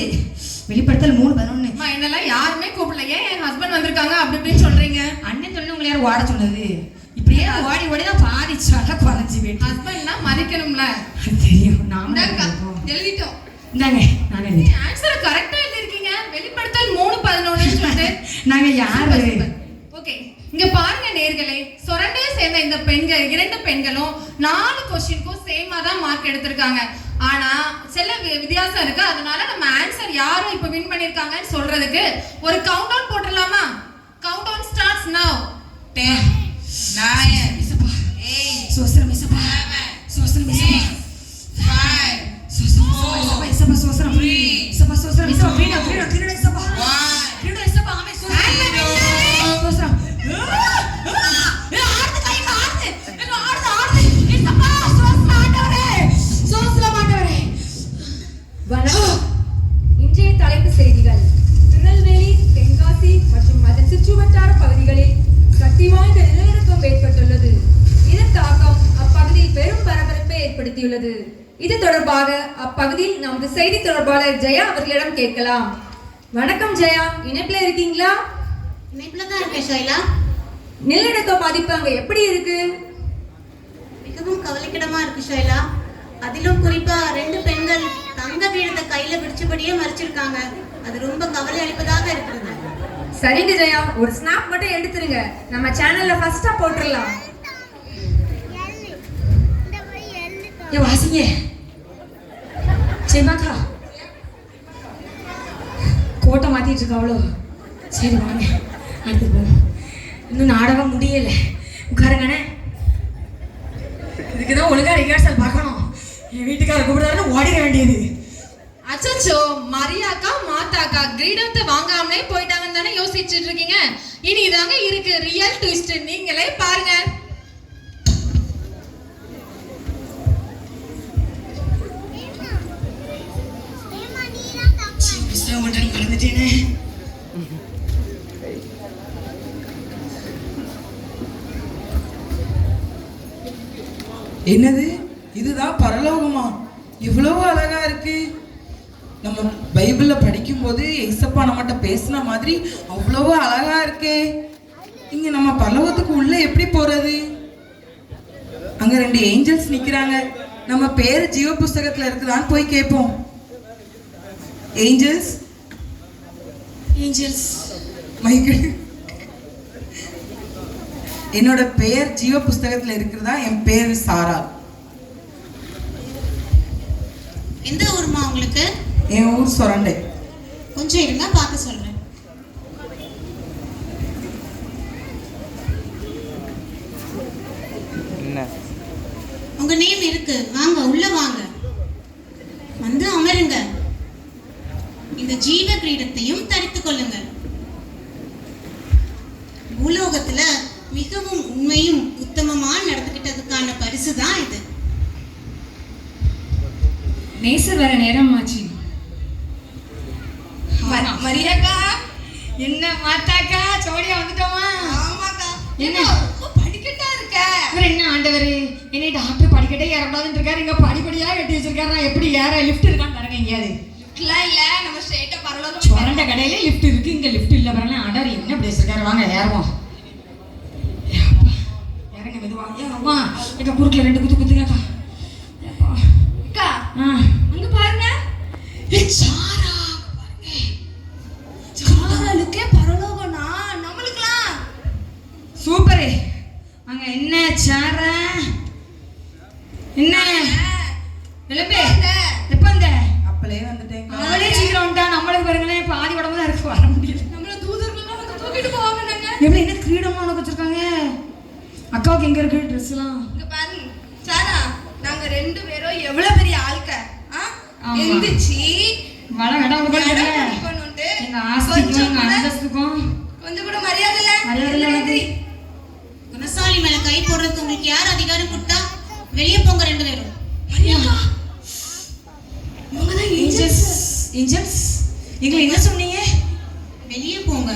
வெளிப்படுத்தல் 3:11. என்னெல்லாம் யாருமே கூப்பிடல, ஏன் என் ஹஸ்பண்ட் வந்திருக்காங்க அப்படி இப்படின்னு சொல்றீங்க? அண்ணன் சொல்லி உங்களை யாரும் ஓட சொன்னது? இப்படியே ஓடி ஓடி தான் பாதிச்சால குறைஞ்சி போயிட்டு. ஹஸ்பண்ட்னா மதிக்கணும்ல. தெரியும். நாம எழுதிட்டோம். இந்தாங்க நான் எழுதி ஆன்சர் கரெக்டா எழுதிருக்கீங்க. வெளிப்படுத்தல் 3:11 சொல்லிட்டு நாங்க யாரு? ஓகே, இங்க பாருங்க நேர்களே, சொரண்டையை சேர்ந்த இந்த பெண்கள் 2 பெண்களும் 4 கொஸ்டினுக்கும் சேமா தான் மார்க் எடுத்திருக்காங்க. ஆனா சில வித்தியாசம் இருக்கு. அதனால நம்ம ஆன்சர் யாரும் இப்ப வின் பண்ணிருக்காங்கன்னு சொல்றதுக்கு ஒரு கவுண்ட் டவுன் போட்டுடலாமா? Countdown starts now. 10 9 8 சோஸ்ரம் இசப்பா சோஸ்ரம் இசப்பா 5 4 இசப்பா சோஸ்ரம் இசப்பா சோஸ்ரம் இசப்பா கிரீட இசப்பா 1 கிரீட இசப்பா ஆமே சோஸ்ரம் ஆர்த்து கைங்க ஆர்த்து இசப்பா சோஸ்ரம் ஆண்டவரே சோஸ்ரம் ஆண்டவரே. வணக்கம். இன்றைய தலைப்பு செய்திகள். திருநெல்வேலி, தென்காசி மற்றும் அதன் சுற்றுவட்டார பகுதிகளில் சக்தி வாய்ந்த நிலநடுக்கம் ஏற்பட்டுள்ளது. இதன் தாக்கம் அப்பகுதியை செய்துள்ளது. இது தொடர்பாக அப்பகுதியில் நமது செய்தி தொடர்பாளர் ஜெயா அவர்களிடம் கேட்கலாம். வணக்கம் ஜெயா, இணைப்புல இருக்கீங்களா? இணைப்புல தான் இருக்கேன் ஷைலா. நிலநடுக்க பாதிப்பு அங்க எப்படி இருக்கு? மிகவும் கவலைக்கிடமா இருக்கு ஷைலா. அதிலும் குறிப்பா 2 பெண்கள் தங்க வீழத்தை கையில பிடிச்சபடியே மறிச்சிருக்காங்க. அது ரொம்ப கவலை அளிப்பதாக இருக்கிறது. சரிங்க ஜெயா, ஒரு ஸ்னாப் மட்டும் எடுத்துருங்க, நம்ம சேனல்ல ஃபர்ஸ்டா போட்டுடலாம். வாசிங்க சரிமாக்கா, கோட்டை மாத்திட்டு இருக்காவளோ? சரி வாங்க அடுத்து போவோம். இன்னும் நாடகம் முடியல, உட்காருங்கண்ணே. இதுக்குதான் ஒழுங்கா ரிஹர்சல் பார்க்கணும். என் வீட்டுக்கார கூப்பிடாருன்னு ஓடிட வேண்டியது. அச்சச்சோ, மரியாக்கா மாத்தாக்கா கிரீடத்தை வாங்காமலே போயிட்டாங்கன்னு தானே யோசிச்சுட்டு இருக்கீங்க. இனி இதாங்க இருக்கு ரியல் ட்விஸ்ட், நீங்களே பாருங்க. மறந்துட்டேனே. என்னது, இதுதான் பரலோகமா? இவ்வளவு அழகா இருக்கு. நம்ம பைபிள்ல படிக்கும்போது ஏசப்பா நம்மகிட்ட பேசின மாதிரி அவ்வளவு அழகா இருக்கே. இங்க நம்ம பரலோகத்துக்கு உள்ள எப்படி போறது? அங்க 2 ஏஞ்சல்ஸ் நிக்கிறாங்க. நம்ம பேரு ஜீவ புஸ்தகத்துல இருக்குதான்னு போய் கேட்போம். ஏஞ்சல்ஸ் ஏஞ்சல்ஸ் மைக்கேல், என்னோட பேர் ஜீவ புஸ்தகத்துல இருக்கிறதா? என் பேர் சாரா. எந்த ஊர்மா உங்களுக்கு? என் ஊர் சொரண்டை. கொஞ்சம் இருங்க, பார்த்து சொல்றேன். உங்க நேம் இருக்கு, வாங்க உள்ள வாங்க, வந்து அமருங்க. இந்த ஜீவ கிரீடத்தையும் தரித்துக் கொள்ளுங்கள். பூலோகத்துல மிகவும் உண்மையும் உத்தமமா நடந்துகிட்டதுக்கான பரிசு தான் இது. நேசர் வர நேரம் ஆச்சு. மரியாக்கா, என்ன மாத்தாக்கா, சோடியா வந்துட்டோமா? ஆமாக்கா. என்ன படிக்கட்டா இருக்க? இவர் என்ன ஆண்டவர், என்னை டாக்டர் படிக்கட்டே ஏறக்கூடாதுன்னு இருக்காரு. இங்க படிப்படியா கட்டி வச்சிருக்காரு. நான் எப்படி ஏற? லிஃப்ட் இருக்கான்னு பாருங்க. எங்கேயாவது லிஃப்ட்லாம் இல்ல, நம்ம ஸ்ட்ரைட்டா பரலோகம். சொரண்ட கடையில லிஃப்ட் இருக்கு, இங்க லிஃப்ட் இல்ல பாருங்க. ஆண்டவர் என்ன இப்படி வச்சிருக்காரு? வாங்க ஏறுவோம். இறங்க மெதுவா. அம்மா எங்க குறுக்குல 2 குத்து குத்துங்கக்கா. அக்கா, ஆ அங்க பாருங்க. சாரா பாருங்க. சாராளுக்கே பரலோகம்னா நம்மளுக்குலாம் சூப்பரு. அங்க என்ன சாரா, என்ன விளம்பே எப்ப அந்த அப்பளே வந்துட்டேன். அவளே சீக்கிரம் வந்துட்டா. நம்மளுக்கு பாருங்களேன் பாதி உடம்பு தான் இருக்கு, வர முடியல. நம்மள தூதர்கள்லாம் வந்து தூக்கிட்டு போவாங்க. நாங்க எப்படி என்ன கிரீடமா உனக்கு வச்சிருக்காங்க? அக்காவுக்கு எங்க இருக்கு ட்ரெஸ் எல்லாம்? இங்க பாருங்க சாரா, நாங்க 2 பேரும் எவ்வளவு பெரிய ஆள்க. ஆமா. எந்திரிச்சு வள கடை உனக்கு நடனம் பண்ணுண்டு எங்க ஆஸ்திக்கும் எங்க அந்தஸ்துக்கும் கொஞ்சம் கூட மரியாதை இல்ல. மரியாதை இல்ல உனக்கு. குணசாலி மேல கை போடுறதுக்கு உங்களுக்கு யார் அதிகாரம் கொடுத்தா? வெளியே போங்க 2 பேரும். மரியாதா, இவங்க தான் ஏஞ்சல்ஸ். ஏஞ்சல்ஸ் எங்களை என்ன சொன்னீங்க? வெளியே போங்க.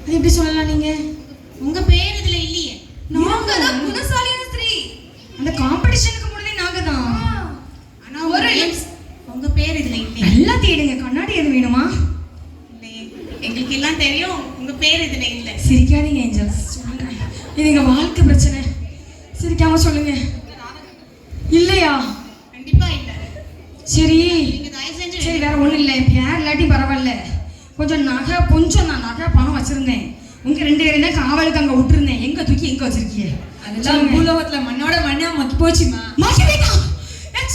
அது எப்படி சொல்லலாம் நீங்க? உங்க பேர் இதுல இல்லையே. நாங்க தான் குணசாலியான ஸ்திரீ. அந்த காம்படிஷனுக்கு முன்னாடி நாங்க தான். ஆனா உங்க பேர் இதுல இல்லையே. நல்லா தேடுங்க. கண்ணாடி எதுவும் வேணுமா? இல்லையே, எங்களுக்கு எல்லாம் தெரியும், உங்க பேர் இதுல இல்ல. சிரிக்காதீங்க ஏஞ்சல்ஸ், சொல்லுங்க. இது எங்க வாழ்க்கை பிரச்சனை. சிரிக்காம சொல்லுங்க. இல்லையா? கண்டிப்பா இல்ல. சரி நீங்க தயவு செஞ்சு சரி, வேற ஒண்ணும் இல்லை. பேர் இல்லாட்டி பரவாயில்ல. கொஞ்சம் நான் நகை பணம் வச்சிருந்தேன். உங்க 2 பேரும் தான் காவலுக்கு அங்க விட்டுருந்தேன். எங்க தூக்கி எங்க வச்சிருக்கீங்க? அதெல்லாம் பூலோகத்துல மண்ணோட மண்ணா மக்கி போச்சுமா. மக்கி போயிட்டா?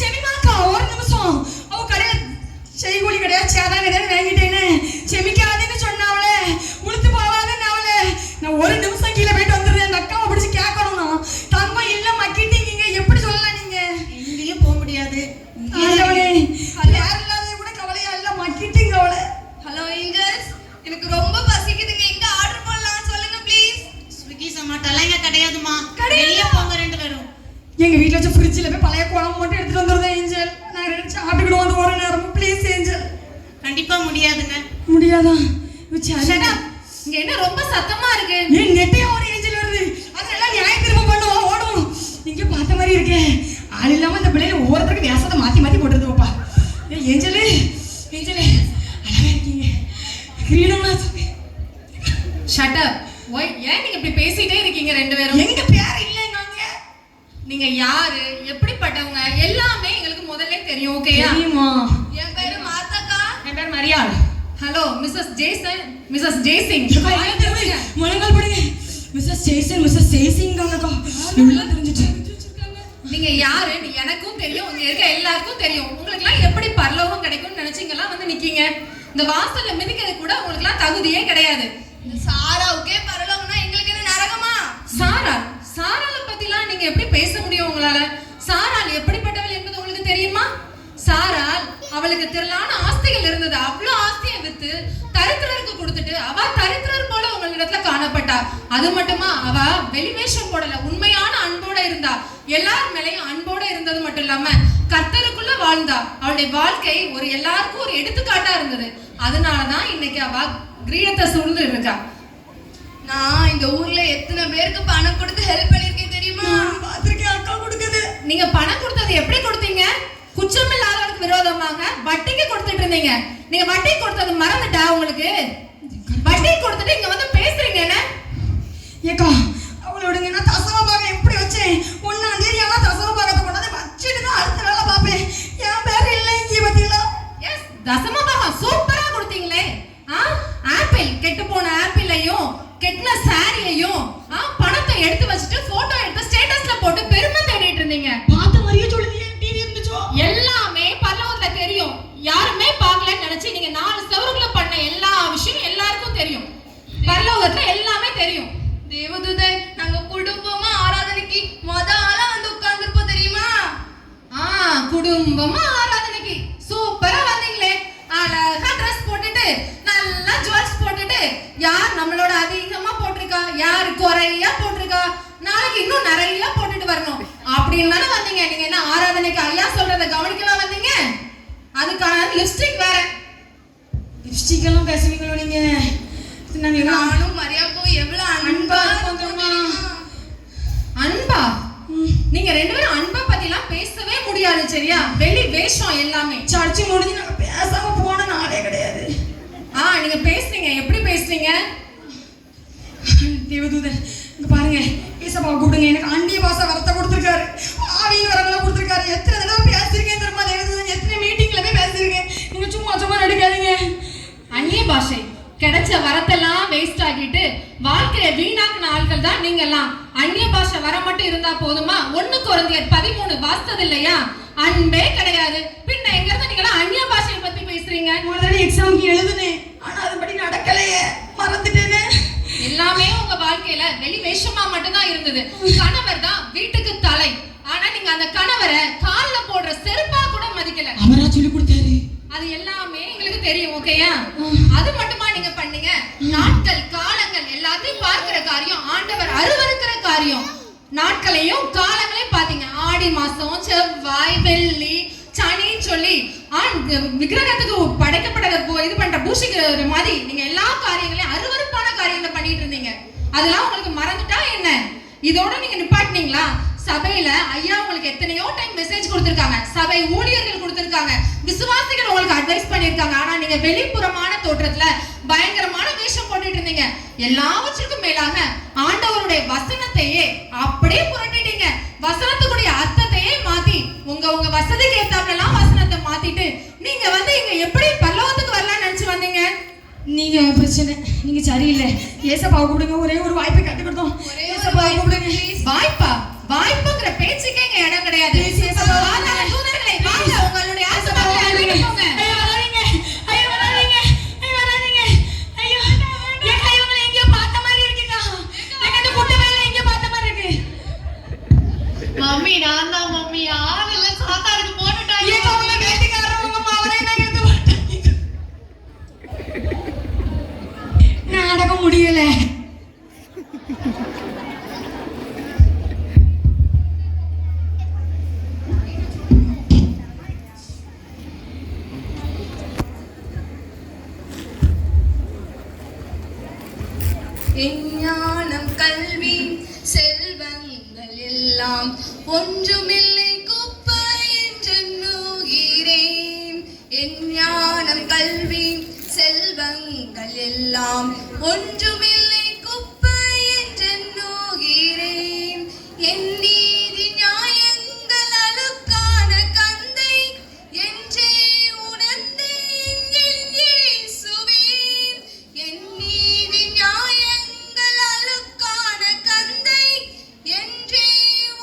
செமிமாக்கா, ஒரு நிமிஷம். அவ கடையில செய்கூலி கிடையாது, சேதான் கிடையாது வாங்கிட்டேன்னு செமிக்காதுன்னு சொன்னாவளே, உளுத்து போவாதுன்னு அவளே. நான் ஒரு நிமிஷம் கீழே போயிட்டு வந்துடுறேன். அந்த அக்காவை பிடிச்சி கேட்கணும். நான் தங்கம் இல்ல மக்கிட்டீங்க, எப்படி சொல்லலாம் நீங்க? எங்கேயும் போக முடியாது. ஆண்டவனே, யார் இல்லாத கூட கவலையா இல்ல, மக்கிட்டீங்க அவளை. ஹலோ ஏஞ்சல்ஸ், எனக்கு ரொம்ப பசிக்குதுங்க. எங்க ஆர்டர் பண்ணலாம் சொல்லுங்க ப்ளீஸ். ஸ்விக்கி சமாட்டெல்லாம் இங்க கிடையாதுமா. வெளியே போங்க 2 பேரும். எங்க வீட்ல வச்ச ஃப்ரிட்ஜ்ல போய் பழைய குழம்பு மட்டும் எடுத்துட்டு வந்துடுறேன் ஏஞ்சல். நாங்க 2 சாப்பிட்டுக்கிட்டு வந்து ஒரு நேரம் ப்ளீஸ் ஏஞ்சல். கண்டிப்பா முடியாதுங்க. முடியாதா? இங்க என்ன ரொம்ப சத்தமா இருக்கு? ஏன் நெட்டையா ஒரு ஏஞ்சல் வருது. அதெல்லாம் நியாய திரும்ப பண்ணுவோம், ஓடும். இங்க பார்த்த மாதிரி இருக்கே. ஆள் இல்லாம இந்த பிள்ளைல ஒவ்வொருத்தருக்கு வியாசத்தை மாத்தி மாத்தி போட்டுருது பாப்பா. ஏஞ்சலே ஏஞ்சலே அழகா இருக்கீங்க. கிரீடம்லாம் ஷட் அப். ஒய், ஏன் நீங்க இப்படி பேசிட்டே இருக்கீங்க ரெண்டு பேரும்? எங்க பேர் இல்லைங்க. நீங்க யாரு, எப்படிப்பட்டவங்க எல்லாமே எங்களுக்கு முதல்ல தெரியும். ஓகேயா? தெரியுமா? என் பேரு மார்த்தாக்கா. என் பேர் Mariyal. Hello Mrs Jason, Mrs Jaisingh. முழங்கால் படுங்க. மிஸ்ஸஸ் ஜெய்சன், மிஸ்ஸஸ் ஜெய்சிங்காங்கக்கா. எல்லாம் தெரிஞ்சிட்டு. நீங்க யாருன்னு எனக்கும் தெரியும், இங்க இருக்க எல்லாருக்கும் தெரியும். உங்களுக்கு எல்லாம் எப்படி பரலோகம் கிடைக்கும்னு நினைச்சீங்களா வந்து நிக்கீங்க? இந்த வாசல்ல மிதிக்கிறது கூட உங்களுக்கு எல்லாம் தகுதியே கிடையாது. சாராவுக்கே பரலோகம்னா எங்களுக்கு என்ன நரகமா? சாரால பத்திலாம் நீங்க எப்படி பேச முடியும் உங்களால? சாரால் எப்படிப்பட்டவள் என்பது உங்களுக்கு தெரியுமா? சாரால் அவளுக்கு திரளான ஆஸ்திகள் இருந்தது. அவ்வளவு ஆஸ்தியை வித்து தரித்திரருக்கு கொடுத்துட்டு அவ தரித்திரர் போல உங்களிடத்துல காணப்பட்டா. அது மட்டுமா, அவ வெளிவேஷம் போடல, உண்மையான அன்போட இருந்தா. எல்லார் மேலையும் அன்போட இருந்தது மட்டும் இல்லாம கர்த்தருக்குள்ள வாழ்ந்தா. அவளுடைய வாழ்க்கை ஒரு எல்லாருக்கும் ஒரு எடுத்துக்காட்டா இருந்தது. அதனாலதான் இன்னைக்கு அவ கிரீடத்தை சூழ்ந்து இருக்கா. நான் இந்த ஊர்ல எத்தனை பேருக்கு பணம் கொடுத்து ஹெல்ப் பண்ணிருக்கேன் தெரியுமா? பாத்திருக்கேன், அக்கா கொடுக்குது. நீங்க பணம் கொடுத்தது எப்படி கொடுத்தீங்க? குற்றமில்லாதவனுக்கு விரோதமாக வட்டிக்கு கொடுத்துட்டு இருந்தீங்க. நீங்க வட்டி கொடுத்தது மறந்துட்டா உங்களுக்கு? வட்டி கொடுத்துட்டு இங்க வந்து பேசுறீங்க என்ன? ஏக்கா அவளோடங்க நான் தசம பாகம் எப்படி வச்சேன்? 1ஆம் தேதி ஆனா தசம பாகத்தை கொண்டாந்து வச்சுட்டு தான் அடுத்த வேலை பார்ப்பேன். என் பேர் இல்லை இங்கே பத்திங்களா? எஸ், தசமபாகம் சூப்பரா கொடுத்தீங்களே. ஆப்பிள், கெட்டு போன ஆப்பிளையும் கெட்டின சாரியையும் பணத்தை எடுத்து வச்சுட்டு போட்டோ எடுத்து ஸ்டேட்டஸ்ல போட்டு பெருமை தேடிட்டு இருந்தீங்க. பார்த்த மாதிரியே சொல்லுங்க. டிவி இருந்துச்சோ? எல்லாமே பரலோகத்துல தெரியும். யாருமே பார்க்கலன்னு நினைச்சு நீங்க 4 செவருக்குள்ள பண்ண எல்லா விஷயம் எல்லாருக்கும் தெரியும். பரலோகத்துல எல்லாமே தெரியும். தேவதூதே, நாங்க குடும்பமா ஆராதனைக்கு ஆளா வந்து உட்கார்ந்துருப்போம் தெரியுமா? குடும்பமா ஆராதனைக்கு சூப்பரா வந்தீங்களே. அழகா ட்ரெஸ் போட்டுட்டு நல்லா ஜுவல்ஸ் போட்டுட்டு, யார் நம்மளோட அதிகமா போட்டிருக்கா, யார் குறையா போட்டிருக்கா, நாளைக்கு இன்னும் நிறைய போட்டுட்டு வரணும் அப்படின்னு தானே வந்தீங்க. நீங்க என்ன ஆராதனைக்கு ஐயா சொல்றத கவனிக்கவா வந்தீங்க? அதுக்கான லிப்ஸ்டிக் வேற. லிப்ஸ்டிக் எல்லாம் பேசுவீங்களோ நீங்க? நானும் மரியாக்கும் எவ்வளவு அன்பா அன்பா? நீங்க ரெண்டு பேரும் அன்பா பத்திலாம் பேசவே முடியாது சரியா? வெளி வேஷம் எல்லாமே. சர்ச்சு முடிஞ்சு நாங்க பேசாம போன நாளே கிடையாது. நீங்க பேசுறீங்க. எப்படி பேசுறீங்க? தேவதூதன் இங்க பாருங்க, ஏசப்பா கூப்பிடுங்க. எனக்கு அண்டிய பாச வரத்தை கொடுத்துருக்காரு, ஆவியின் வரங்களை கொடுத்துருக்காரு. எத்தனை தடவை பேசிருக்கேன் தெரியுமா தேவதூதன்? எத்தனை மீட்டிங்ல போய் பேசிருக்கேன். நீங்க சும்மா சும்மா நடிக்காதீங்க. அந்நிய பாஷை கிடைச்ச வரத்தெல்லாம் வேஸ்ட் ஆகிட்டு வாழ்க்கையை வீணாக்குன ஆட்கள் தான் நீங்க எல்லாம். அந்நிய பாஷை வர மட்டும் இருந்தா போதுமா? 1 கொரிந்தியர் 13 வாசித்தது இல்லையா? அன்பே கிடையாது. பின்ன எங்க இருந்து நீங்க எல்லாம் அந்நிய பாஷையை பத்தி பேசுறீங்க? முதல்ல எக்ஸாமுக்கு எழுதுனேன், ஆனா அதுபடி நடக்கலையே, மறந்துட்டேனே. எல்லாமே உங்க வாழ்க்கையில வெளி வேஷமா மட்டும் தான் இருந்தது. கணவர் தான் வீட்டுக்கு தலை. ஆனா நீங்க அந்த கணவரை கால்ல போடுற செருப்பா கூட மதிக்கல. அவரா சொல்லி கொடுத்தாரு. அது எல்லாமே எங்களுக்கு தெரியும். ஓகேயா? அது மட்டுமா நீங்க பண்ணீங்க? நாட்கள் காலங்கள் எல்லாத்தையும் பார்க்கிற காரியம் ஆண்டவர் அருவருக்கிற காரியம். நாட்களையும் காலங்களையும் பாத்தீங்க. ஆடி மாசம், செவ்வாய், வெள்ளி, சனின்னு சொல்லி விக்கிரகத்துக்கு படைக்கப்பட்ட இது பண்ற பூசிக்கிற மாதிரி நீங்க எல்லா காரியங்களையும் அருவருப்பான காரியங்களை பண்ணிட்டு இருந்தீங்க. அதெல்லாம் உங்களுக்கு மறந்துட்டா என்ன? இதோட நீங்க நிப்பாட்டினீங்களா? சபையில ஐயா உங்களுக்கு எத்தனையோ டைம் மெசேஜ் கொடுத்திருக்காங்க, சபை ஊழியர்கள் கொடுத்திருக்காங்க, விசுவாசிகள் உங்களுக்கு அட்வைஸ் பண்ணிருக்காங்க. ஆனா நீங்க வெளிப்புறமான தோற்றத்துல பயங்கரமான வேஷம் போட்டுட்டு இருந்தீங்க. எல்லாவற்றுக்கும் மேலாக ஆண்டவருடைய வசனத்தையே அப்படியே புரட்டிட்டீங்க. வசனத்துக்குரிய அர்த்தத்தையே மாத்தி உங்க வசதிக்கு ஏத்தாப்புலாம் வசனத்தை மாத்திட்டு நீங்க வந்து இங்க எப்படி பரலோகத்துக்கு வரலாம்னு நினைச்சு வந்தீங்க? நீங்க பிரச்சனை, நீங்க சரியில்லை. ஏசப்பாவை கூப்பிடுங்க. ஒரே ஒரு வாய்ப்பை கட்டி கொடுத்தோம். ஏசப்பாவை கூப்பிடுங்க. வாய்ப்புங்கிற பேச்சுக்கே இங்க இடம் கிடையாது. தூதர்களே வாங்க, உங்களுடைய ஆசீர்வாதத்தை அனுப்பிடுங்க. ஐயோ வராதீங்க, ஐயோ வராதீங்க, ஐயோ வராதீங்க. ஐயோ என் கைவங்களை எங்கேயோ பார்த்த மாதிரி இருக்குக்கா. எனக்கு அந்த குட்டை வேலை எங்கேயோ பார்த்த மாதிரி இருக்கு. மம்மி நான் தான் மம்மி. ஆளெல்லாம் சாத்தாருக்கு போட்டுட்டாங்க. ஏங்க உங்க வீட்டுக்காரர் உங்க மாவரை நான் எடுத்து போட்டாங்க. நான் அடக்க முடியல. ஞானம் கல்வி செல்வங்கள் எல்லாம் ஒன்றுமில்லை எல்லாம் ஒன்றுமில்லை குப்பை என்றெண்ணுகிறேன். என் நீதி நியாயங்கள் அழுக்கான கந்தை என்றே உணர்ந்தேன் என் இயேசுவே. என் நீதி நியாயங்கள் அழுக்கான கந்தை என்றே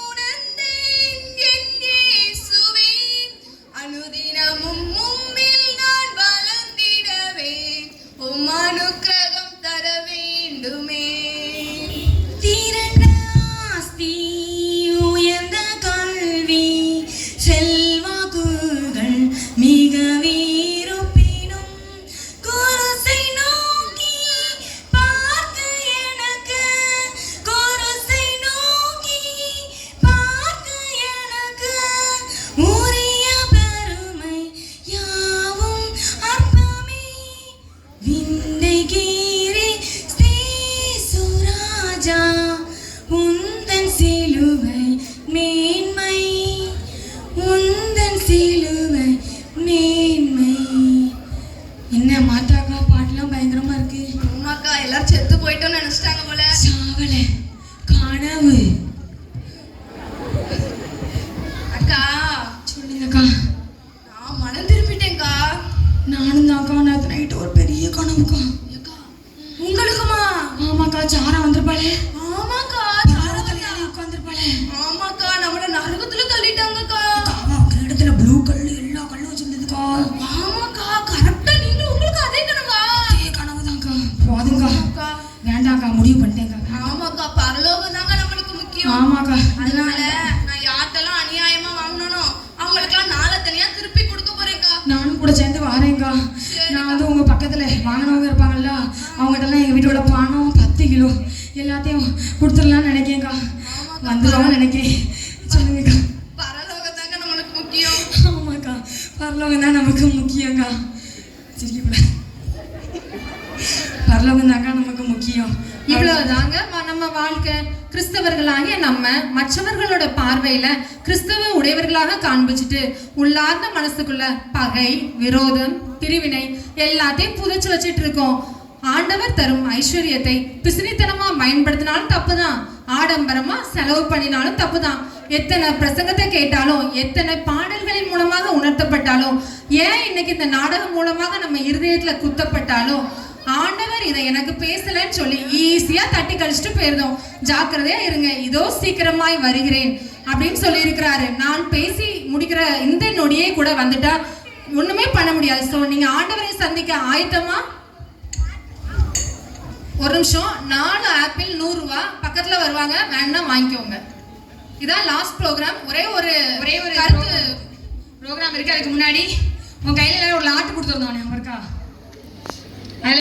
உணர்ந்தேன் என் இயேசுவே. அனுதினமும் உம்மில் நான் வளர்ந்திடவே உம் அனுக்கிரகம் தர வேண்டுமே. திரண்ட ஆஸ்தி, உயர்ந்த கல்வி, செல்வாக்குகள் மிகவிருப்பினும் குருசை நோக்கி பார்க்க எனக்கு, குருசை நோக்கி பார்க்க எனக்கு உரிய பெருமை யாவும் அற்பமே. விந்தைகீரி ஸ்ரீசுராஜா, உந்தன் சிலுவை மேன்மை, உந்தன் சிலுவை மேன்மை. என்ன மாட்டாக்கா, பாட்டுலாம் பயங்கரமா இருக்கு. அம்மாக்கா எல்லாரும் செத்து போயிட்டோம்னு நினைச்சிட்டாங்க போல. சாவல, கனவு. அக்கா சொல்லுங்கக்கா. நான் மனம் திரும்பிட்டேன்க்கா. நானும் தான்க்கா, நேற்று நைட்டு ஒரு பெரிய கனவுக்கா. உங்களுக்குமா? ஆமாக்கா, சாரா வந்திருப்பாளே. ஆமாக்கா உட்காந்துருப்பாளே. ஆமாக்கா நம்மள நரகத்துல தள்ளிட்டாங்கக்கா. இடத்துல ப்ளூ கல்லு, எல்லா கல்லும் வச்சிருந்ததுக்கா. ஆமாக்கா கரெக்டா நீங்களும் உங்களுக்கு அதே கனவா? அதே கனவுதான்க்கா. போதுங்கக்கா, வேண்டாம்க்கா, முடிவு பண்ணிட்டேங்க்கா. ஆமாக்கா பரலோகம் தாங்க நம்மளுக்கு முக்கியம். ஆமாக்கா, அதனால நான் யார்ட்டெல்லாம் அநியாயமா வாங்கினோ அவங்களுக்கெல்லாம் நாளை தனியா திருப்பி கொடுக்க போறேன்க்கா. நானும் கூட சேர்ந்து வாரேங்க்கா. நான் வந்து உங்க பக்கத்துல வாங்கினவங்க இருப்பாங்கல்ல, அவங்ககிட்டலாம் எங்க வீட்டோட பணம் 10 கிலோ எல்லாத்தையும் கொடுத்துடலாம்னு நினைக்கேங்க்கா. வந்துடுவாங்க நினைக்கேன். சொல்லுங்கக்கா. பரலோகம் தாங்க நம்மளுக்கு முக்கியம். ஆமாக்கா, பரலோகம் தான் நமக்கு முக்கியங்க்கா. சிரிக்கக்கூடாது. பரலோகம் தாங்க நமக்கு முக்கியம். இவ்வளவுதாங்க நம்ம வாழ்க்கை. கிறிஸ்தவர்களாகிய நம்ம மற்றவர்களோட பார்வையில கிறிஸ்தவ உடையவர்களாக காண்பிச்சுட்டு உள்ளார்ந்த மனசுக்குள்ள பகை, விரோதம், பிரிவினை எல்லாத்தையும் புதைச்சு வச்சிட்டு இருக்கோம். ஆண்டவர் தரும் ஐஸ்வர்யத்தை பிசினித்தனமா பயன்படுத்தினாலும் தப்புதான், ஆடம்பரமா செலவு பண்ணினாலும் தப்புதான். எத்தனை பிரசங்கத்தை கேட்டாலும், எத்தனை பாடல்களின் மூலமாக உணர்த்தப்பட்டாலும், ஏன் இன்னைக்கு இந்த நாடகம் மூலமாக நம்ம இருதயத்துல குத்தப்பட்டாலும், ஆண்டவர் இதை எனக்கு பேசலன்னு சொல்லி ஈஸியா தட்டி கழிச்சுட்டு போயிருந்தோம். ஜாக்கிரதையா இருங்க, இதோ சீக்கிரமாய் வருகிறேன் அப்படின்னு சொல்லி இருக்கிறாரு. நான் பேசி முடிக்கிற இந்த நொடியே கூட வந்துட்டா ஒண்ணுமே பண்ண முடியாது. ஸோ நீங்க ஆண்டவரை சந்திக்க ஆயத்தமா? ஒரு நிமிஷம். 4 ஆப்பிள் 100 ரூபாய் பக்கத்துல வருவாங்க, வேணா வாங்கிக்கோங்க. இதான் லாஸ்ட் ப்ரோக்ராம். ஒரே ஒரு கருத்து ப்ரோக்ராம் இருக்கு. அதுக்கு முன்னாடி உன் கையில ஒரு லாட்டு கொடுத்துருந்தோம், ஞாபகம் இருக்கா?